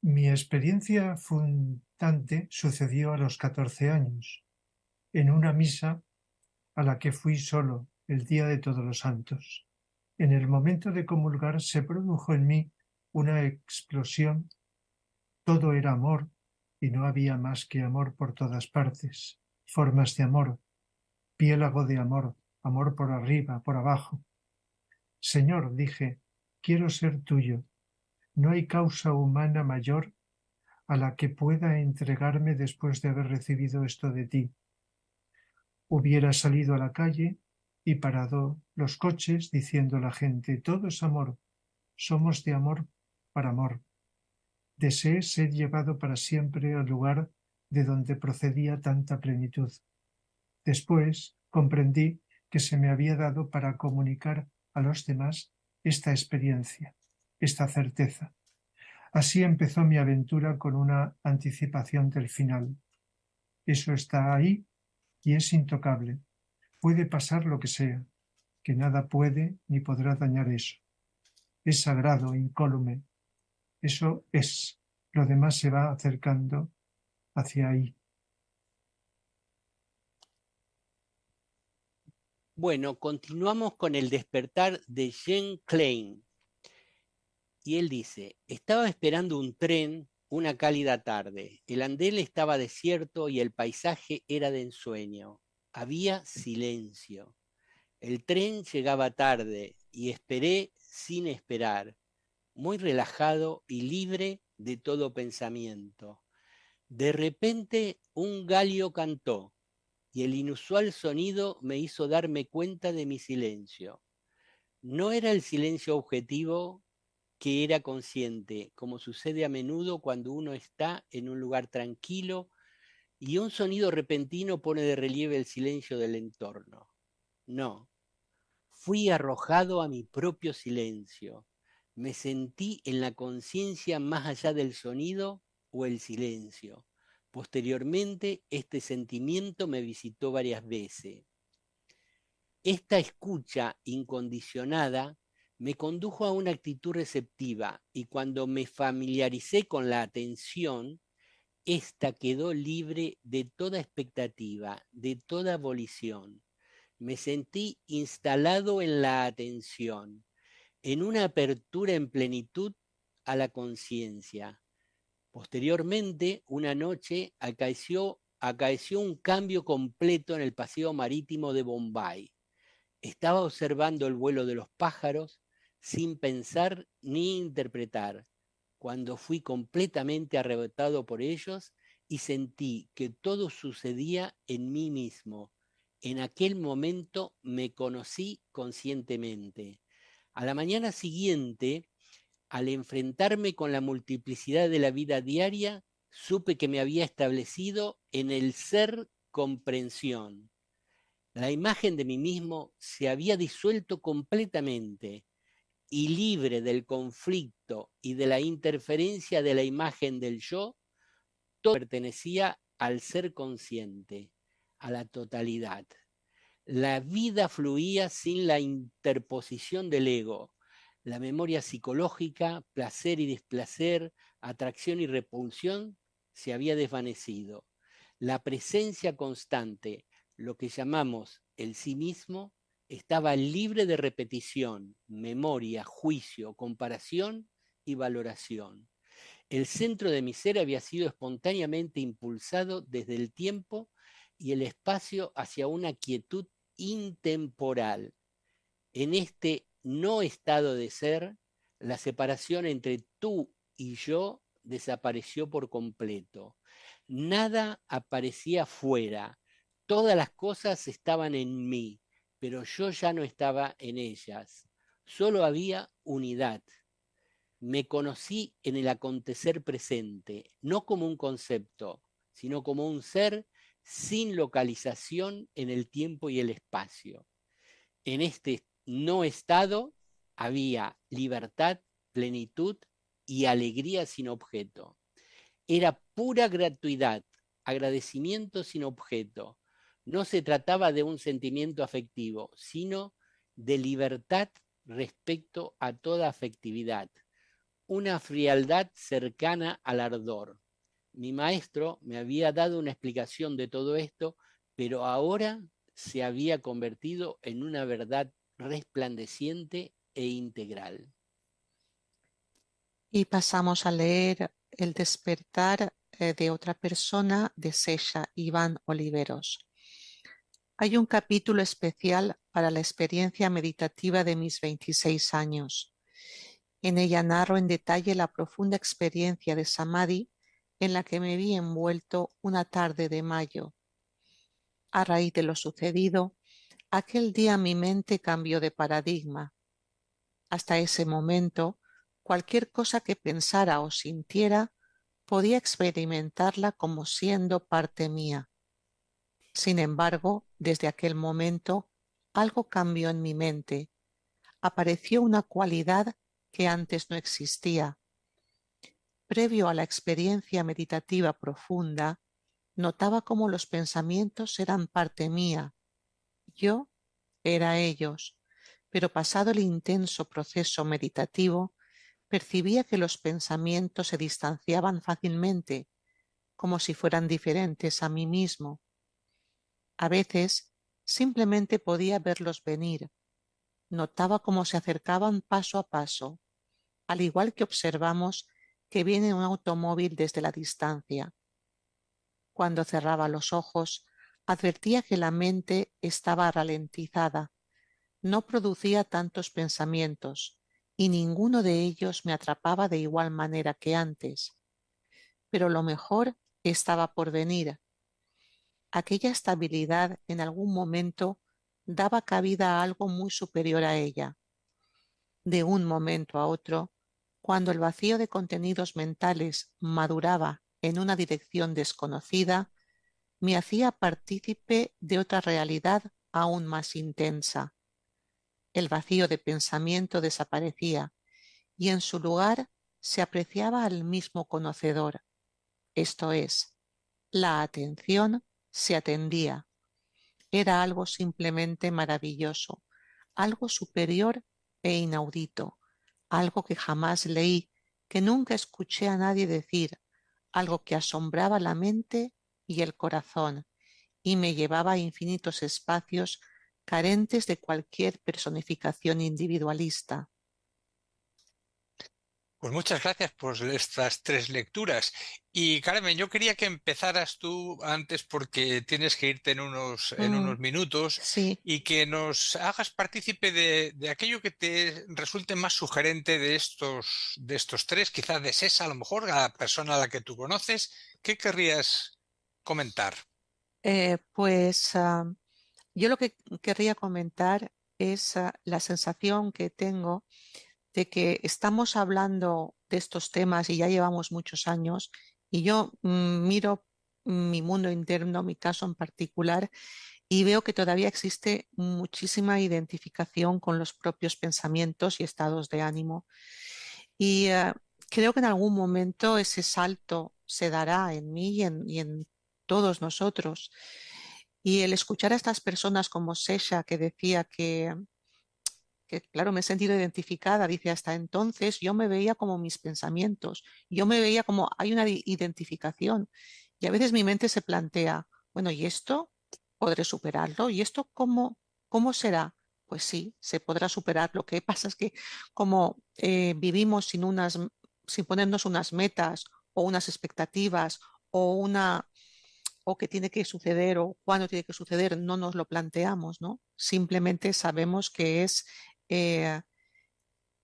Speaker 8: Mi experiencia fundante sucedió a los 14 años, en una misa a la que fui solo el día de Todos los Santos. En el momento de comulgar se produjo en mí una explosión. Todo era amor y no había más que amor por todas partes, formas de amor, piélago de amor, amor por arriba, por abajo. Señor, dije, quiero ser tuyo. No hay causa humana mayor a la que pueda entregarme después de haber recibido esto de ti. Hubiera salido a la calle y parado los coches diciendo a la gente, todo es amor, somos de amor para amor. Deseé ser llevado para siempre al lugar de donde procedía tanta plenitud. Después comprendí que se me había dado para comunicar a los demás esta experiencia, esta certeza. Así empezó mi aventura con una anticipación del final. Eso está ahí y es intocable. Puede pasar lo que sea, que nada puede ni podrá dañar eso. Es sagrado, incólume. Eso es. Lo demás se va acercando hacia ahí.
Speaker 3: Bueno, continuamos con el despertar de Jean Klein. Y él dice, estaba esperando un tren una cálida tarde. El andén estaba desierto y el paisaje era de ensueño. Había silencio. El tren llegaba tarde y esperé sin esperar, muy relajado y libre de todo pensamiento. De repente un gallo cantó y el inusual sonido me hizo darme cuenta de mi silencio. No era el silencio objetivo que era consciente, como sucede a menudo cuando uno está en un lugar tranquilo y un sonido repentino pone de relieve el silencio del entorno. No, fui arrojado a mi propio silencio. Me sentí en la conciencia más allá del sonido o el silencio. Posteriormente, este sentimiento me visitó varias veces. Esta escucha incondicionada me condujo a una actitud receptiva y cuando me familiaricé con la atención, esta quedó libre de toda expectativa, de toda volición. Me sentí instalado en la atención, en una apertura en plenitud a la conciencia. Posteriormente, una noche acaeció un cambio completo en el paseo marítimo de Bombay. Estaba observando el vuelo de los pájaros sin pensar ni interpretar, cuando fui completamente arrebatado por ellos y sentí que todo sucedía en mí mismo. En aquel momento me conocí conscientemente. A la mañana siguiente, al enfrentarme con la multiplicidad de la vida diaria, supe que me había establecido en el ser comprensión. La imagen de mí mismo se había disuelto completamente y libre del conflicto y de la interferencia de la imagen del yo, todo pertenecía al ser consciente, a la totalidad. La vida fluía sin la interposición del ego. La memoria psicológica, placer y displacer, atracción y repulsión, se había desvanecido. La presencia constante, lo que llamamos el sí mismo, estaba libre de repetición, memoria, juicio, comparación y valoración. El centro de mi ser había sido espontáneamente impulsado desde el tiempo y el espacio hacia una quietud intemporal. En este no estado de ser, la separación entre tú y yo desapareció por completo. Nada aparecía fuera. Todas las cosas estaban en mí, pero yo ya no estaba en ellas. Solo había unidad. Me conocí en el acontecer presente, no como un concepto, sino como un ser sin localización en el tiempo y el espacio. En este no estado había libertad, plenitud y alegría sin objeto. Era pura gratuidad, agradecimiento sin objeto. No se trataba de un sentimiento afectivo, sino de libertad respecto a toda afectividad. Una frialdad cercana al ardor. Mi maestro me había dado una explicación de todo esto, pero ahora se había convertido en una verdad resplandeciente e integral.
Speaker 6: Y pasamos a leer El despertar de otra persona de Sesha Iván Oliveros. Hay un capítulo especial para la experiencia meditativa de mis 26 años. En ella narro en detalle la profunda experiencia de Samadhi en la que me vi envuelto una tarde de mayo. A raíz de lo sucedido, aquel día mi mente cambió de paradigma. Hasta ese momento, cualquier cosa que pensara o sintiera podía experimentarla como siendo parte mía. Sin embargo, desde aquel momento, algo cambió en mi mente. Apareció una cualidad que antes no existía. Previo a la experiencia meditativa profunda, notaba cómo los pensamientos eran parte mía. Yo era ellos, pero pasado el intenso proceso meditativo, percibía que los pensamientos se distanciaban fácilmente, como si fueran diferentes a mí mismo. A veces simplemente podía verlos venir. Notaba cómo se acercaban paso a paso, al igual que observamos que viene un automóvil desde la distancia. Cuando cerraba los ojos, advertía que la mente estaba ralentizada. No producía tantos pensamientos y ninguno de ellos me atrapaba de igual manera que antes. Pero lo mejor estaba por venir. Aquella estabilidad en algún momento daba cabida a algo muy superior a ella. De un momento a otro, cuando el vacío de contenidos mentales maduraba en una dirección desconocida, me hacía partícipe de otra realidad aún más intensa. El vacío de pensamiento desaparecía y en su lugar se apreciaba al mismo conocedor. Esto es, la atención se atendía. Era algo simplemente maravilloso, algo superior e inaudito, algo que jamás leí, que nunca escuché a nadie decir, algo que asombraba la mente y el corazón y me llevaba a infinitos espacios carentes de cualquier personificación individualista.
Speaker 5: Pues muchas gracias por estas tres lecturas. Y Carmen, yo quería que empezaras tú antes porque tienes que irte en unos minutos
Speaker 6: Sí.
Speaker 5: y que nos hagas partícipe de aquello que te resulte más sugerente de estos tres, quizás de Sesha, a lo mejor, a la persona a la que tú conoces. ¿Qué querrías comentar?
Speaker 6: Yo lo que querría comentar es la sensación que tengo de que estamos hablando de estos temas y ya llevamos muchos años y yo miro mi mundo interno, mi caso en particular, y veo que todavía existe muchísima identificación con los propios pensamientos y estados de ánimo. Y creo que en algún momento ese salto se dará en mí y en todos nosotros. Y el escuchar a estas personas como Sesha, que decía que, claro, me he sentido identificada, dice, hasta entonces yo me veía como mis pensamientos, yo me veía como hay una identificación. Y a veces mi mente se plantea, bueno, ¿y esto podré superarlo? ¿Y esto cómo será? Pues sí, se podrá superar. Lo que pasa es que como vivimos sin ponernos unas metas o unas expectativas o que tiene que suceder o cuándo tiene que suceder, no nos lo planteamos, ¿no? Simplemente sabemos eh,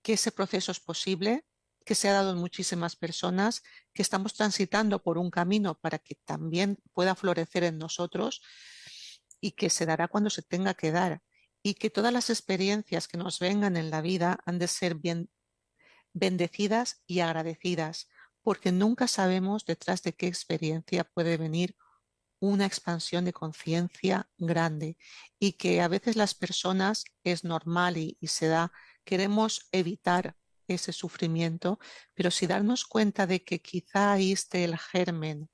Speaker 6: que ese proceso es posible, que se ha dado en muchísimas personas, que estamos transitando por un camino para que también pueda florecer en nosotros y que se dará cuando se tenga que dar. Y que todas las experiencias que nos vengan en la vida han de ser bien bendecidas y agradecidas, porque nunca sabemos detrás de qué experiencia puede venir una expansión de conciencia grande y que a veces las personas es normal y se da, queremos evitar ese sufrimiento, pero si darnos cuenta de que quizá ahí esté el germen,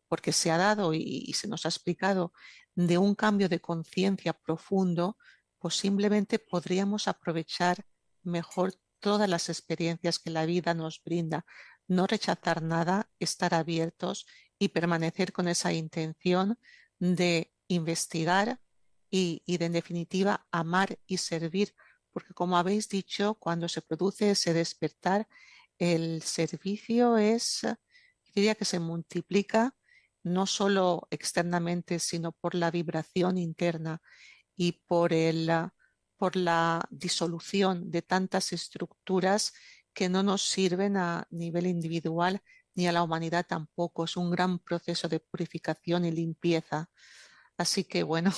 Speaker 6: porque se ha dado y se nos ha explicado de un cambio de conciencia profundo, pues simplemente podríamos aprovechar mejor todas las experiencias que la vida nos brinda, no rechazar nada, estar abiertos y permanecer con esa intención de investigar y de, en definitiva, amar y servir porque como habéis dicho, cuando se produce ese despertar, el servicio diría que se multiplica no solo externamente, sino por la vibración interna y por la disolución de tantas estructuras que no nos sirven a nivel individual ni a la humanidad tampoco. Es un gran proceso de purificación y limpieza. Así que bueno,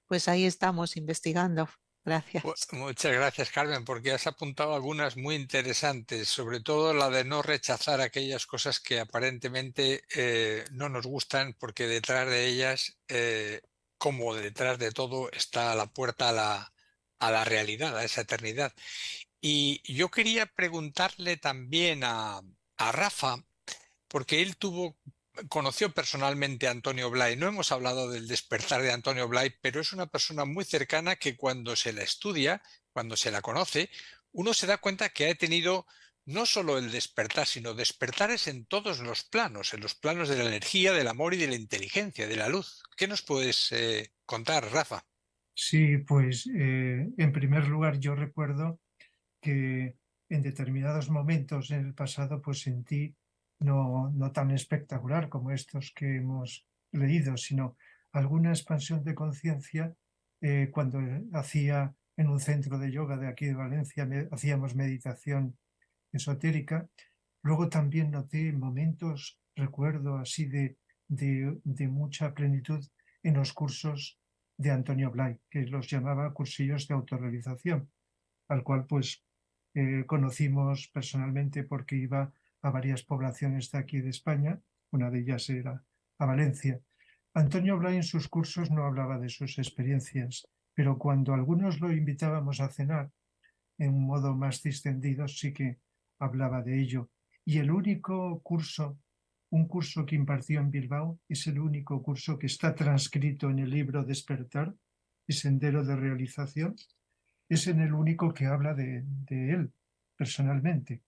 Speaker 6: pues ahí estamos investigando. Gracias.
Speaker 5: Muchas gracias, Carmen, porque has apuntado algunas muy interesantes, sobre todo la de no rechazar aquellas cosas que aparentemente no nos gustan, porque detrás de ellas, como detrás de todo, está la puerta a la realidad, a esa eternidad. Y yo quería preguntarle también a Rafa, porque él conoció personalmente a Antonio Blay. No hemos hablado del despertar de Antonio Blay, pero es una persona muy cercana que cuando se la estudia, cuando se la conoce, uno se da cuenta que ha tenido no solo el despertar, sino despertares en todos los planos, en los planos de la energía, del amor y de la inteligencia, de la luz. ¿Qué nos puedes contar, Rafa?
Speaker 8: Sí, pues en primer lugar yo recuerdo que en determinados momentos en el pasado pues sentí no tan espectacular como estos que hemos leído, sino alguna expansión de conciencia cuando hacía en un centro de yoga de aquí de Valencia, hacíamos meditación esotérica. Luego también noté momentos, recuerdo así de mucha plenitud en los cursos de Antonio Blay, que los llamaba cursillos de autorrealización, al cual pues conocimos personalmente porque iba a varias poblaciones de aquí de España, una de ellas era a Valencia. Antonio Blay en sus cursos no hablaba de sus experiencias, pero cuando algunos lo invitábamos a cenar, en un modo más distendido, sí que hablaba de ello. Y el único curso, un curso que impartió en Bilbao, es el único curso que está transcrito en el libro Despertar y Sendero de Realización, es en el único que habla de él personalmente.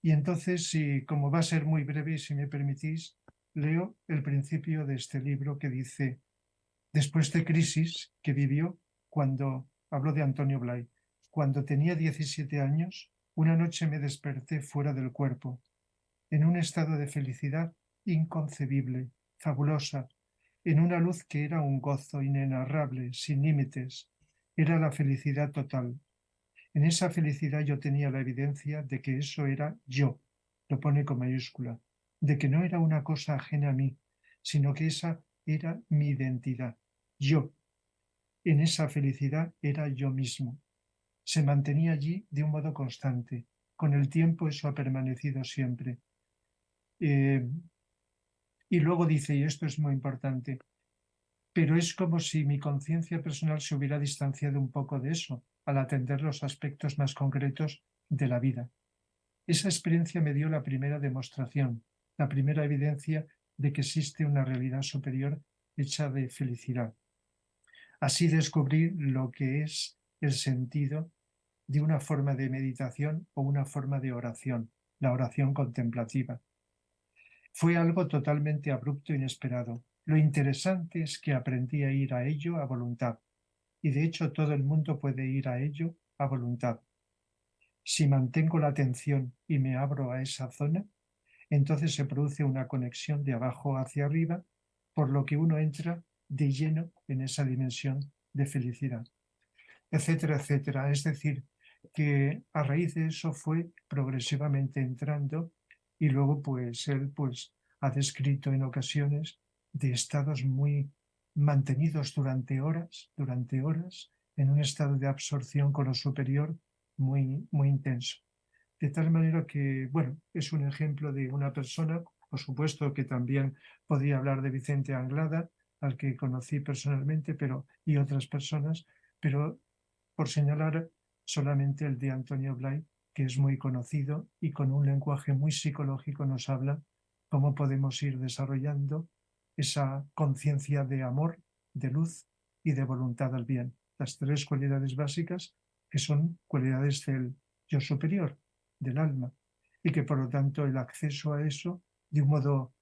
Speaker 8: Y entonces, como va a ser muy breve, si me permitís, leo el principio de este libro que dice, después de crisis que vivió cuando, habló de Antonio Blay, cuando tenía 17 años, una noche me desperté fuera del cuerpo, en un estado de felicidad inconcebible, fabulosa, en una luz que era un gozo inenarrable, sin límites. Era la felicidad total. En esa felicidad yo tenía la evidencia de que eso era yo, lo pone con mayúscula, de que no era una cosa ajena a mí, sino que esa era mi identidad, yo. En esa felicidad era yo mismo. Se mantenía allí de un modo constante. Con el tiempo eso ha permanecido siempre. Y luego dice, y esto es muy importante, pero es como si mi conciencia personal se hubiera distanciado un poco de eso al atender los aspectos más concretos de la vida. Esa experiencia me dio la primera demostración, la primera evidencia de que existe una realidad superior hecha de felicidad. Así descubrí lo que es el sentido de una forma de meditación o una forma de oración, la oración contemplativa. Fue algo totalmente abrupto e inesperado. Lo interesante es que aprendí a ir a ello a voluntad, y de hecho todo el mundo puede ir a ello a voluntad. Si mantengo la atención y me abro a esa zona, entonces se produce una conexión de abajo hacia arriba, por lo que uno entra de lleno en esa dimensión de felicidad, etcétera, etcétera. Es decir, que a raíz de eso fue progresivamente entrando y luego pues él pues ha descrito en ocasiones de estados muy mantenidos durante horas, en un estado de absorción con lo superior muy, muy intenso. De tal manera que, bueno, es un ejemplo de una persona, por supuesto que también podría hablar de Vicente Anglada, al que conocí personalmente, y otras personas, pero por señalar solamente el de Antonio Blay, que es muy conocido y con un lenguaje muy psicológico nos habla cómo podemos ir desarrollando esa conciencia de amor, de luz y de voluntad al bien. Las tres cualidades básicas que son cualidades del yo superior, del alma, y que por lo tanto el acceso a eso de un modo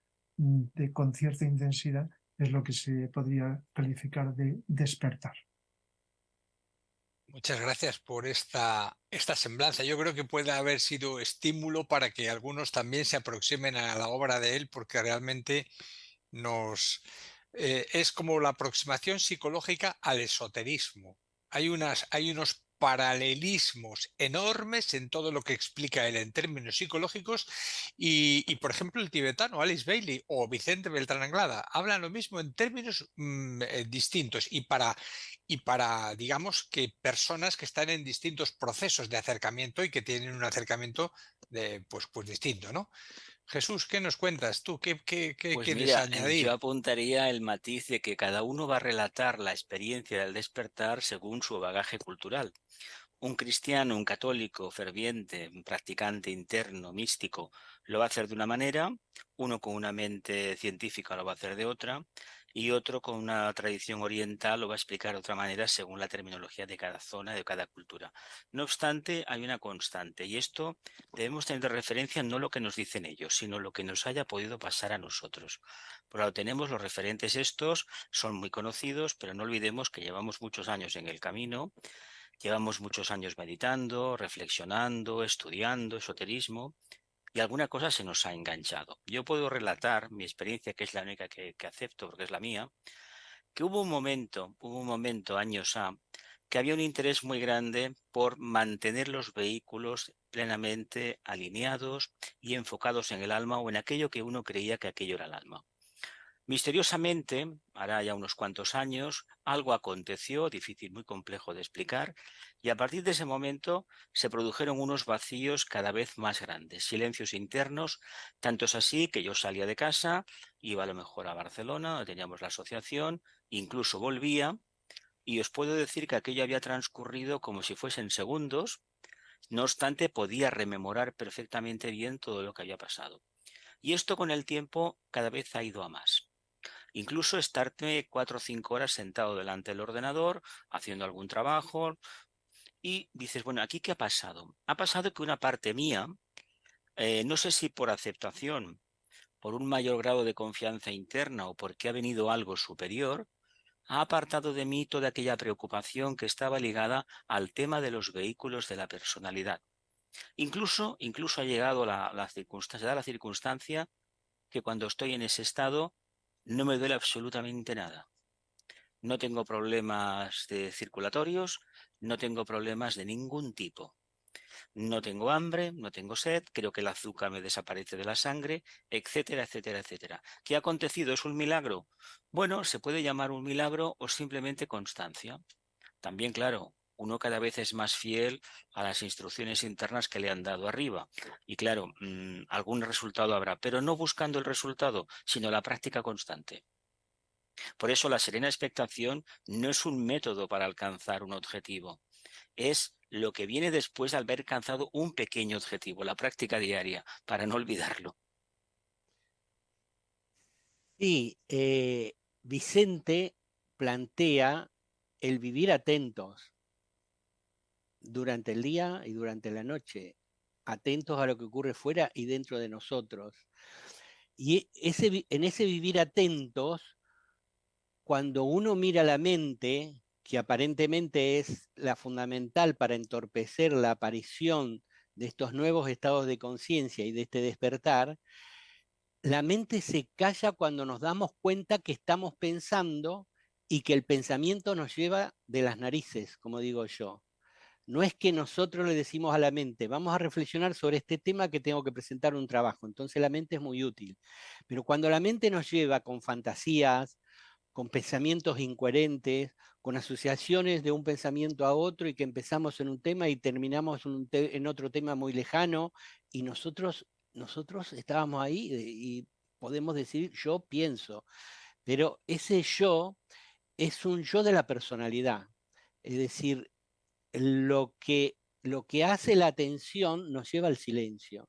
Speaker 8: con cierta intensidad es lo que se podría calificar de despertar.
Speaker 5: Muchas gracias por esta semblanza. Yo creo que puede haber sido estímulo para que algunos también se aproximen a la obra de él, porque realmente es como la aproximación psicológica al esoterismo. Hay unos paralelismos enormes en todo lo que explica él en términos psicológicos y, por ejemplo, el tibetano Alice Bailey o Vicente Beltrán Anglada hablan lo mismo en términos distintos y para, digamos, que personas que están en distintos procesos de acercamiento y que tienen un acercamiento pues distinto, ¿no? Jesús, ¿qué nos cuentas tú? ¿Qué
Speaker 4: Pues
Speaker 5: quieres
Speaker 4: mira, yo
Speaker 5: añadir?
Speaker 4: apuntaría el matiz de que cada uno va a relatar la experiencia del despertar según su bagaje cultural. Un cristiano, un católico ferviente, un practicante interno, místico, lo va a hacer de una manera, uno con una mente científica lo va a hacer de otra, y otro con una tradición oriental lo va a explicar de otra manera según la terminología de cada zona, de cada cultura. No obstante, hay una constante, y esto debemos tener de referencia no lo que nos dicen ellos, sino lo que nos haya podido pasar a nosotros. Por lo tenemos los referentes estos, son muy conocidos, pero no olvidemos que llevamos muchos años en el camino. Llevamos muchos años meditando, reflexionando, estudiando esoterismo y alguna cosa se nos ha enganchado. Yo puedo relatar mi experiencia, que es la única que acepto porque es la mía, que hubo un momento años que había un interés muy grande por mantener los vehículos plenamente alineados y enfocados en el alma o en aquello que uno creía que aquello era el alma. Misteriosamente, hará ya unos cuantos años, algo aconteció, difícil, muy complejo de explicar, y a partir de ese momento se produjeron unos vacíos cada vez más grandes, silencios internos, tanto es así que yo salía de casa, iba a lo mejor a Barcelona, donde teníamos la asociación, incluso volvía, y os puedo decir que aquello había transcurrido como si fuesen segundos, no obstante podía rememorar perfectamente bien todo lo que había pasado. Y esto con el tiempo cada vez ha ido a más. Incluso estarte 4 o 5 horas sentado delante del ordenador, haciendo algún trabajo, y dices, bueno, ¿aquí qué ha pasado? Ha pasado que una parte mía, no sé si por aceptación, por un mayor grado de confianza interna o porque ha venido algo superior, ha apartado de mí toda aquella preocupación que estaba ligada al tema de los vehículos de la personalidad. Incluso ha llegado se da la circunstancia que cuando estoy en ese estado no me duele absolutamente nada. No tengo problemas circulatorios, no tengo problemas de ningún tipo. No tengo hambre, no tengo sed, creo que el azúcar me desaparece de la sangre, etcétera, etcétera, etcétera. ¿Qué ha acontecido? ¿Es un milagro? Bueno, se puede llamar un milagro o simplemente constancia. También, claro, uno cada vez es más fiel a las instrucciones internas que le han dado arriba. Y claro, algún resultado habrá, pero no buscando el resultado, sino la práctica constante. Por eso la serena expectación no es un método para alcanzar un objetivo, es lo que viene después de haber alcanzado un pequeño objetivo, la práctica diaria, para no olvidarlo.
Speaker 3: Sí, Vicente plantea el vivir atentos durante el día y durante la noche, atentos a lo que ocurre fuera y dentro de nosotros. Y en ese vivir atentos, cuando uno mira la mente, que aparentemente es la fundamental para entorpecer la aparición de estos nuevos estados de conciencia y de este despertar, la mente se calla cuando nos damos cuenta que estamos pensando y que el pensamiento nos lleva de las narices, como digo yo. No es que nosotros le decimos a la mente, vamos a reflexionar sobre este tema que tengo que presentar un trabajo, entonces la mente es muy útil. Pero cuando la mente nos lleva con fantasías, con pensamientos incoherentes, con asociaciones de un pensamiento a otro y que empezamos en un tema y terminamos en otro tema muy lejano y nosotros estábamos ahí y podemos decir yo pienso, pero ese yo es un yo de la personalidad, es decir, lo que hace la atención nos lleva al silencio.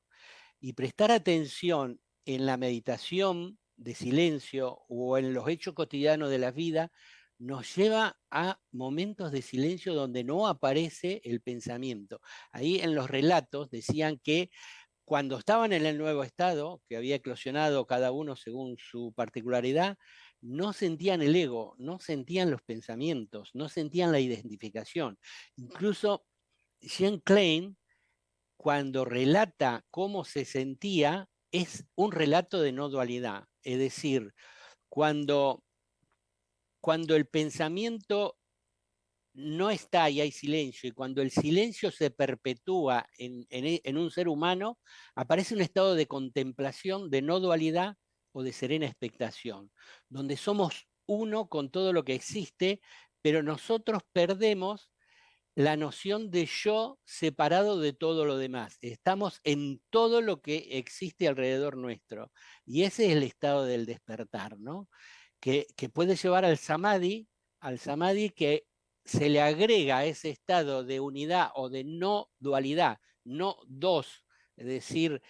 Speaker 3: Y prestar atención en la meditación de silencio o en los hechos cotidianos de la vida nos lleva a momentos de silencio donde no aparece el pensamiento. Ahí en los relatos decían que cuando estaban en el nuevo estado, que había eclosionado cada uno según su particularidad, no sentían el ego, no sentían los pensamientos, no sentían la identificación. Incluso Jean Klein, cuando relata cómo se sentía, es un relato de no dualidad. Es decir, cuando el pensamiento no está y hay silencio, y cuando el silencio se perpetúa en un ser humano, aparece un estado de contemplación, de no dualidad o de serena expectación, donde somos uno con todo lo que existe, pero nosotros perdemos la noción de yo separado de todo lo demás. Estamos en todo lo que existe alrededor nuestro. Y ese es el estado del despertar, ¿no? Que puede llevar al samadhi que se le agrega a ese estado de unidad o de no dualidad, no dos. Es decir,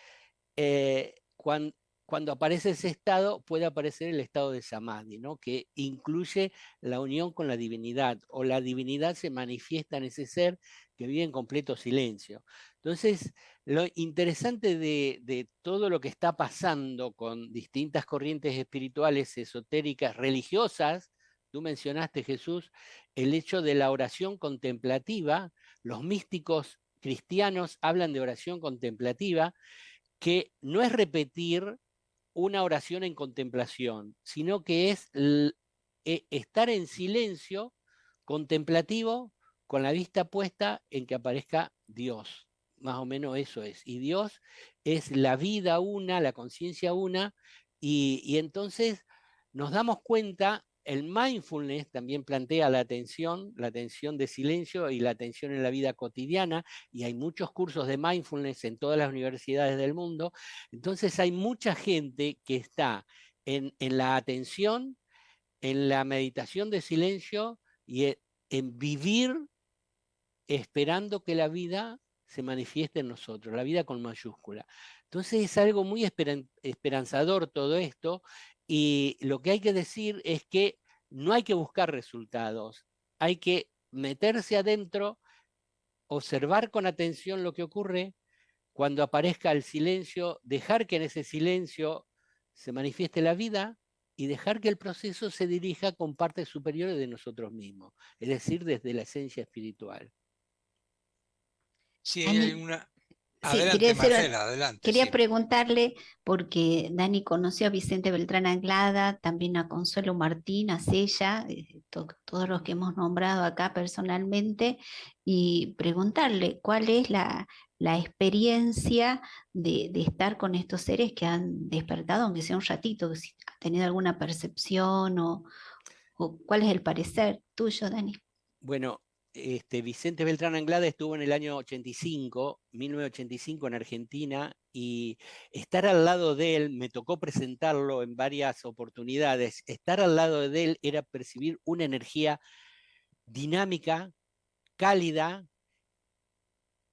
Speaker 3: cuando aparece ese estado, puede aparecer el estado de samadhi, ¿no? Que incluye la unión con la divinidad, o la divinidad se manifiesta en ese ser que vive en completo silencio. Entonces, lo interesante de todo lo que está pasando con distintas corrientes espirituales, esotéricas, religiosas, tú mencionaste, Jesús, el hecho de la oración contemplativa. Los místicos cristianos hablan de oración contemplativa, que no es repetir una oración en contemplación, sino que es estar en silencio contemplativo con la vista puesta en que aparezca Dios. Más o menos eso es. Y Dios es la vida una, la conciencia una, y entonces nos damos cuenta. El mindfulness también plantea la atención de silencio y la atención en la vida cotidiana, y hay muchos cursos de mindfulness en todas las universidades del mundo. Entonces hay mucha gente que está en la atención, en la meditación de silencio y en vivir esperando que la vida se manifieste en nosotros, la vida con mayúscula. Entonces es algo muy esperanzador todo esto, y lo que hay que decir es que no hay que buscar resultados, hay que meterse adentro, observar con atención lo que ocurre. Cuando aparezca el silencio, dejar que en ese silencio se manifieste la vida y dejar que el proceso se dirija con partes superiores de nosotros mismos, es decir, desde la esencia espiritual.
Speaker 5: Sí,
Speaker 7: Dani,
Speaker 5: hay una...
Speaker 7: sí,
Speaker 5: Adelante, Marcela, adelante.
Speaker 7: quería
Speaker 5: Sí.
Speaker 7: preguntarle, porque Dani conoció a Vicente Beltrán Anglada, también a Consuelo Martín, a Sella, todos los que hemos nombrado acá personalmente, y preguntarle cuál es la experiencia de estar con estos seres que han despertado, aunque sea un ratito, si ha tenido alguna percepción o cuál es el parecer tuyo, Dani.
Speaker 3: Bueno, Vicente Beltrán Anglada estuvo en el año 1985 en Argentina, y estar al lado de él, me tocó presentarlo en varias oportunidades, estar al lado de él era percibir una energía dinámica, cálida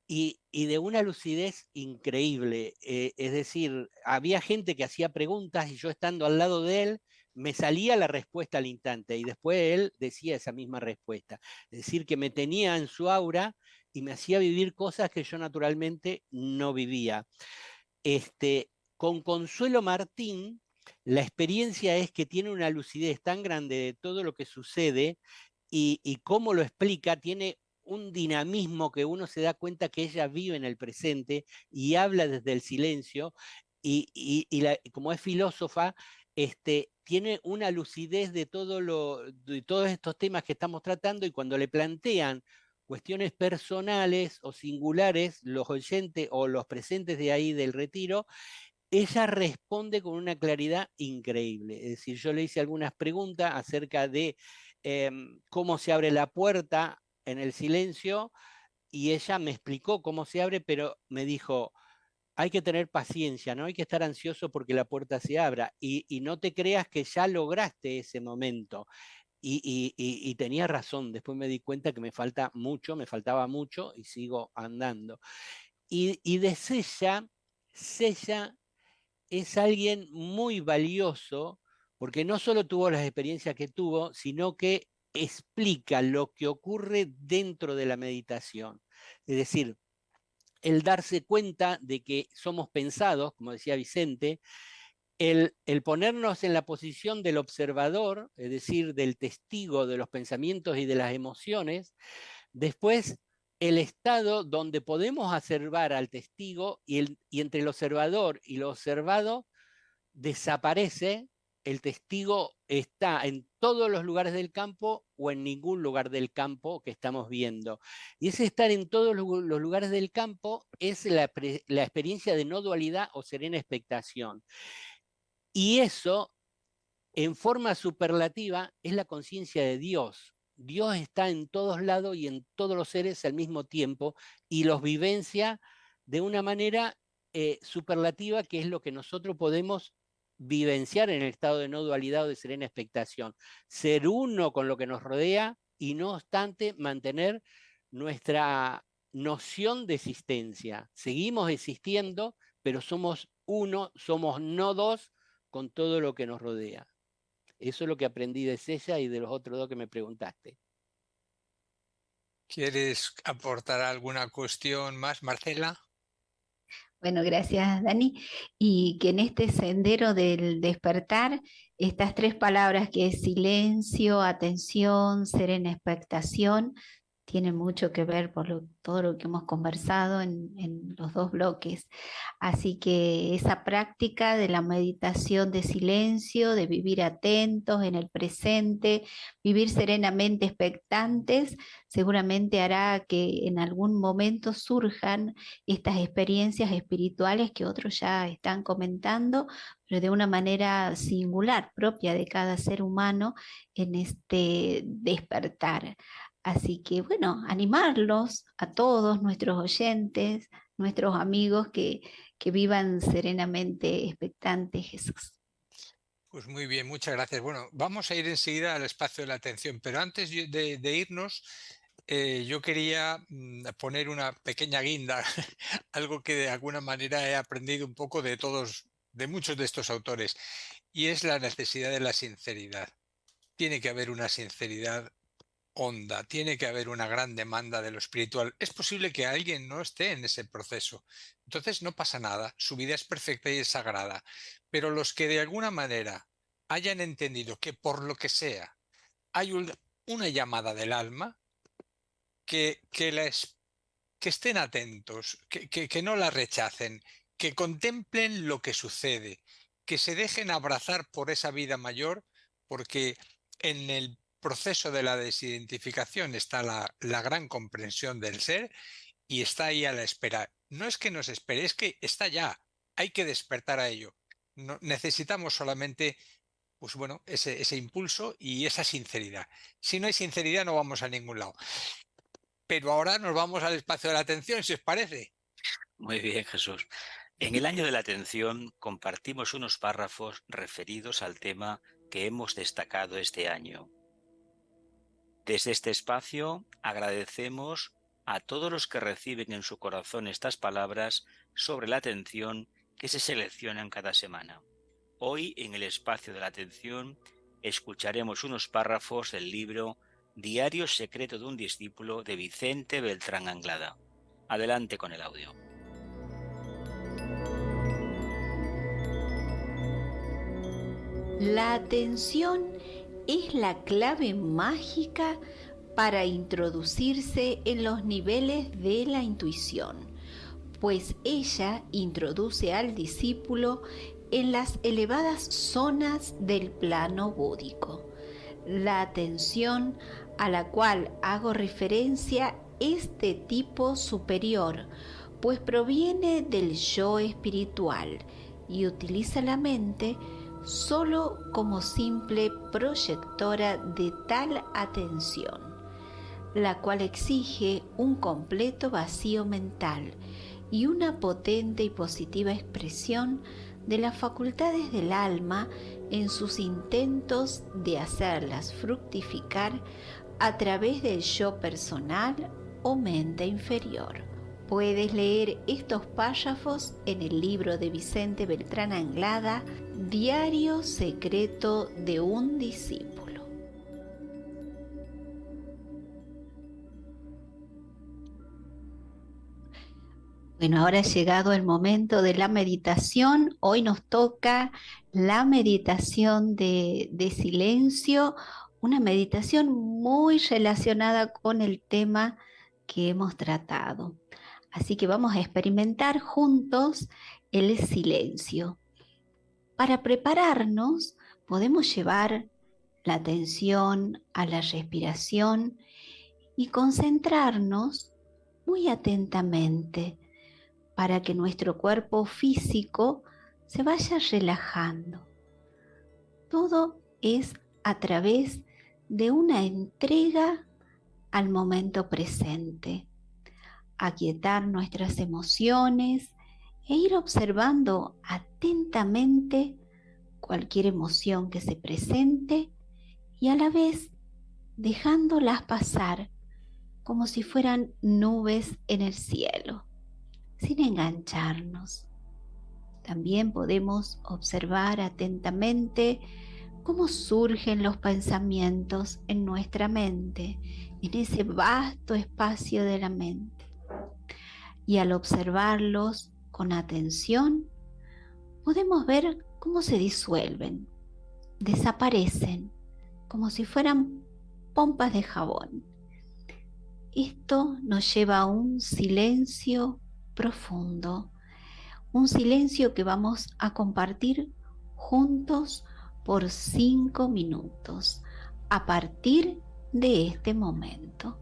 Speaker 3: y de una lucidez increíble. Es decir, había gente que hacía preguntas y yo, estando al lado de él, me salía la respuesta al instante y después él decía esa misma respuesta. Es decir, que me tenía en su aura y me hacía vivir cosas que yo naturalmente no vivía. Con Consuelo Martín, la experiencia es que tiene una lucidez tan grande de todo lo que sucede, y cómo lo explica, tiene un dinamismo que uno se da cuenta que ella vive en el presente y habla desde el silencio, y como es filósofa, tiene una lucidez de todos estos temas que estamos tratando, y cuando le plantean cuestiones personales o singulares, los oyentes o los presentes de ahí del retiro, ella responde con una claridad increíble. Es decir, yo le hice algunas preguntas acerca de cómo se abre la puerta en el silencio, y ella me explicó cómo se abre, pero me dijo, hay que tener paciencia, no hay que estar ansioso porque la puerta se abra, y no te creas que ya lograste ese momento. Y tenía razón, después me di cuenta que me faltaba mucho, y sigo andando. Y de Sella es alguien muy valioso, porque no solo tuvo las experiencias que tuvo, sino que explica lo que ocurre dentro de la meditación. Es decir, el darse cuenta de que somos pensados, como decía Vicente, el ponernos en la posición del observador, es decir, del testigo de los pensamientos y de las emociones. Después, el estado donde podemos observar al testigo y entre el observador y lo observado desaparece. El testigo está en todos los lugares del campo o en ningún lugar del campo que estamos viendo. Y ese estar en todos los lugares del campo es la experiencia de no dualidad o serena expectación. Y eso, en forma superlativa, es la conciencia de Dios. Dios está en todos lados y en todos los seres al mismo tiempo y los vivencia de una manera superlativa, que es lo que nosotros podemos vivenciar en el estado de no dualidad o de serena expectación. Ser uno con lo que nos rodea y no obstante mantener nuestra noción de existencia. Seguimos existiendo, pero somos uno, somos no dos con todo lo que nos rodea. Eso es lo que aprendí de Cella y de los otros dos que me preguntaste.
Speaker 5: ¿Quieres aportar alguna cuestión más, Marcela?
Speaker 7: Bueno, gracias, Dani. Y que en este sendero del despertar, estas tres palabras que es silencio, atención, serena expectación, tienen mucho que ver por todo lo que hemos conversado en los dos bloques. Así que esa práctica de la meditación de silencio, de vivir atentos en el presente, vivir serenamente expectantes, seguramente hará que en algún momento surjan estas experiencias espirituales que otros ya están comentando, pero de una manera singular, propia de cada ser humano en este despertar. Así que bueno, animarlos a todos nuestros oyentes, nuestros amigos que vivan serenamente expectantes, Jesús.
Speaker 5: Pues muy bien, muchas gracias. Bueno, vamos a ir enseguida al espacio de la atención, pero antes de irnos, yo quería poner una pequeña guinda, algo que de alguna manera he aprendido un poco de muchos de estos autores, y es la necesidad de la sinceridad. Tiene que haber una sinceridad honda, tiene que haber una gran demanda de lo espiritual. Es posible que alguien no esté en ese proceso, entonces no pasa nada, su vida es perfecta y es sagrada, pero los que de alguna manera hayan entendido que por lo que sea hay una llamada del alma, que estén atentos, que no la rechacen, que contemplen lo que sucede, que se dejen abrazar por esa vida mayor, porque en el proceso de la desidentificación está la gran comprensión del ser y está ahí a la espera. No es que nos espere, es que está ya, hay que despertar a ello. No, necesitamos solamente pues bueno, ese impulso y esa sinceridad. Si no hay sinceridad no vamos a ningún lado. Pero ahora nos vamos al espacio de la atención, si os parece.
Speaker 4: Muy bien, Jesús. En el año de la atención compartimos unos párrafos referidos al tema que hemos destacado este año. Desde este espacio agradecemos a todos los que reciben en su corazón estas palabras sobre la atención que se seleccionan cada semana. Hoy, en el espacio de la atención, escucharemos unos párrafos del libro Diario secreto de un discípulo de Vicente Beltrán Anglada. Adelante con el audio.
Speaker 7: La atención es la clave mágica para introducirse en los niveles de la intuición, pues ella introduce al discípulo en las elevadas zonas del plano búdico. La atención a la cual hago referencia es de tipo superior, pues proviene del yo espiritual y utiliza la mente solo como simple proyectora de tal atención, la cual exige un completo vacío mental y una potente y positiva expresión de las facultades del alma en sus intentos de hacerlas fructificar a través del yo personal o mente inferior. Puedes leer estos párrafos en el libro de Vicente Beltrán Anglada, Diario secreto de un discípulo. Bueno, ahora ha llegado el momento de la meditación. Hoy nos toca la meditación de silencio, una meditación muy relacionada con el tema que hemos tratado. Así que vamos a experimentar juntos el silencio. Para prepararnos, podemos llevar la atención a la respiración y concentrarnos muy atentamente para que nuestro cuerpo físico se vaya relajando. Todo es a través de una entrega al momento presente, aquietar nuestras emociones e ir observando atentamente cualquier emoción que se presente y a la vez dejándolas pasar como si fueran nubes en el cielo, sin engancharnos. También podemos observar atentamente cómo surgen los pensamientos en nuestra mente, en ese vasto espacio de la mente. Y al observarlos con atención, podemos ver cómo se disuelven, desaparecen, como si fueran pompas de jabón. Esto nos lleva a un silencio profundo, un silencio que vamos a compartir juntos por 5 minutos a partir de este momento.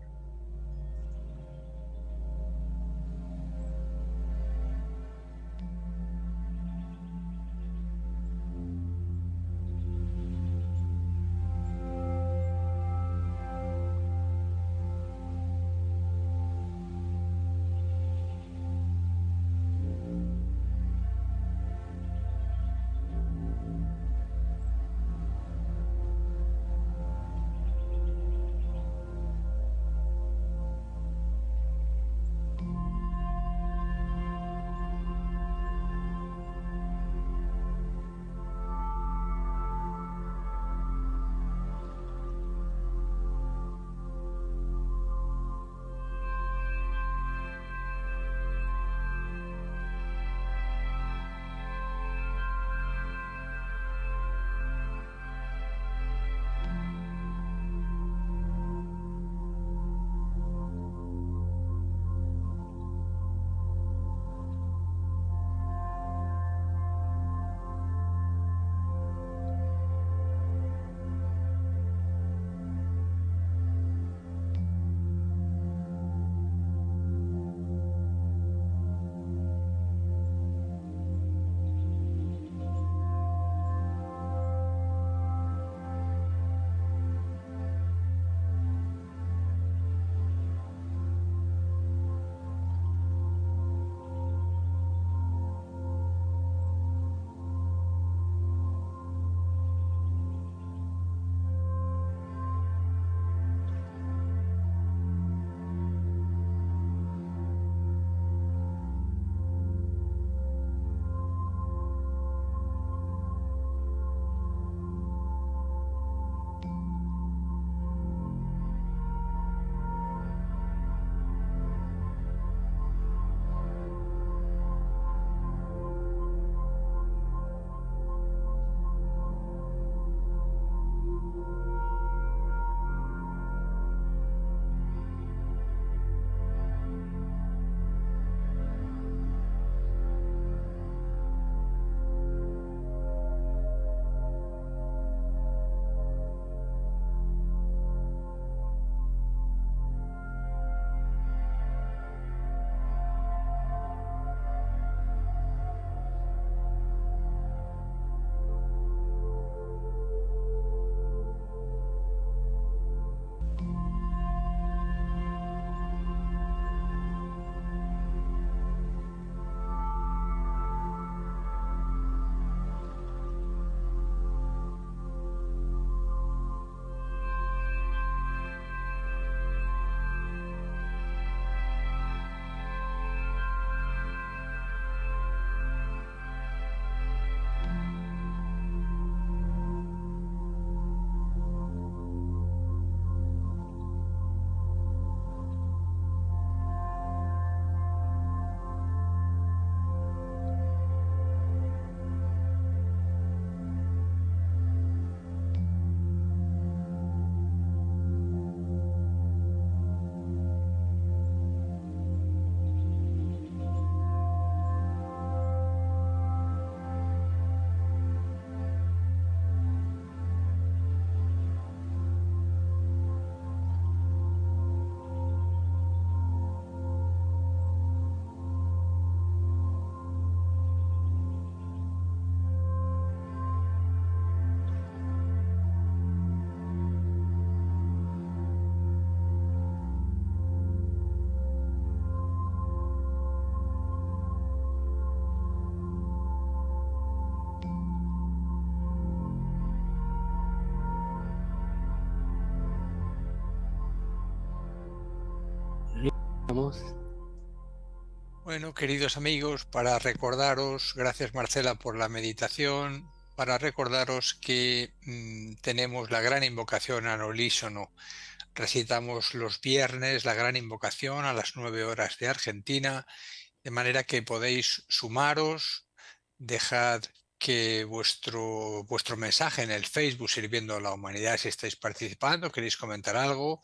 Speaker 3: Vamos.
Speaker 5: Bueno, queridos amigos, para recordaros, gracias Marcela por la meditación, para recordaros que tenemos la gran invocación al unísono. Recitamos los viernes la gran invocación a las 9 horas de Argentina, de manera que podéis sumaros, dejad que vuestro mensaje en el Facebook Sirviendo a la Humanidad, si estáis participando, queréis comentar algo,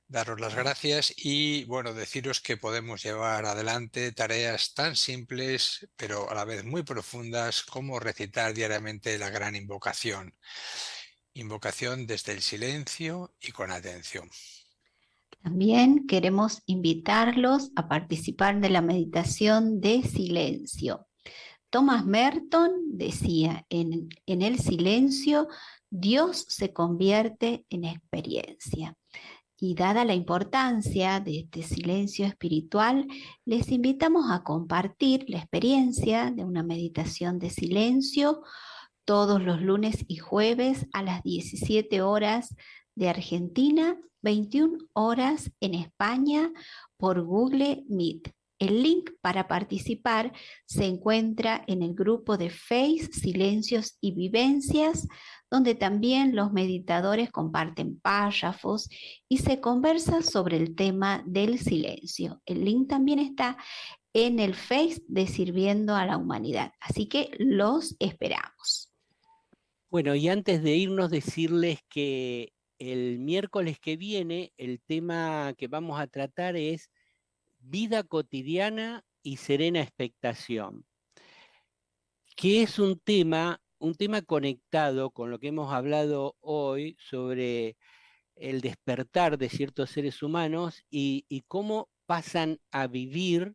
Speaker 5: daros las gracias y, bueno, deciros que podemos llevar adelante tareas tan simples, pero a la vez muy profundas, como recitar diariamente la gran invocación. Invocación desde el silencio y con atención.
Speaker 7: También queremos invitarlos a participar de la meditación de silencio. Thomas Merton decía, en el silencio Dios se convierte en experiencia. Y dada la importancia de este silencio espiritual, les invitamos a compartir la experiencia de una meditación de silencio todos los lunes y jueves a las 17 horas de Argentina, 21 horas en España por Google Meet. El link para participar se encuentra en el grupo de Face, Silencios y Vivencias, donde también los meditadores comparten párrafos y se conversa sobre el tema del silencio. El link también está en el Face de Sirviendo a la Humanidad, así que los esperamos.
Speaker 3: Bueno, y antes de irnos, decirles que el miércoles que viene el tema que vamos a tratar es vida cotidiana y serena expectación, que es un tema conectado con lo que hemos hablado hoy sobre el despertar de ciertos seres humanos y cómo pasan a vivir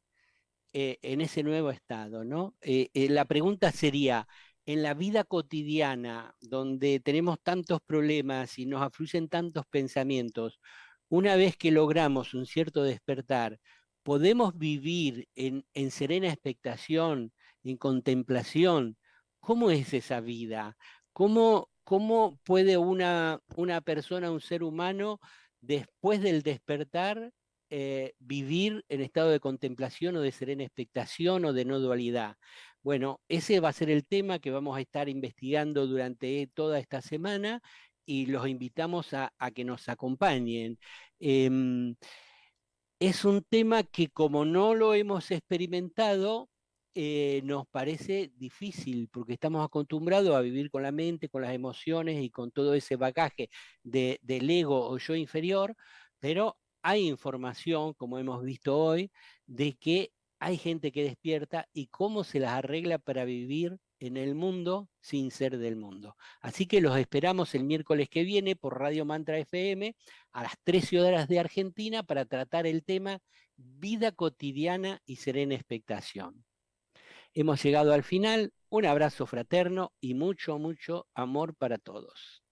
Speaker 3: en ese nuevo estado, ¿no? La pregunta sería, en la vida cotidiana, donde tenemos tantos problemas y nos afluyen tantos pensamientos, una vez que logramos un cierto despertar, ¿podemos vivir en serena expectación, en contemplación? ¿Cómo es esa vida? ¿Cómo puede una persona, un ser humano, después del despertar, vivir en estado de contemplación o de serena expectación o de no dualidad? Bueno, ese va a ser el tema que vamos a estar investigando durante toda esta semana y los invitamos a que nos acompañen. Es un tema que, como no lo hemos experimentado, nos parece difícil porque estamos acostumbrados a vivir con la mente, con las emociones y con todo ese bagaje del ego o yo inferior, pero hay información, como hemos visto hoy, de que hay gente que despierta y cómo se las arregla para vivir en el mundo sin ser del mundo. Así que los esperamos el miércoles que viene por Radio Mantra FM a las 13 horas de Argentina para tratar el tema vida cotidiana y serena expectación. Hemos llegado al final, un abrazo fraterno y mucho, mucho amor para todos.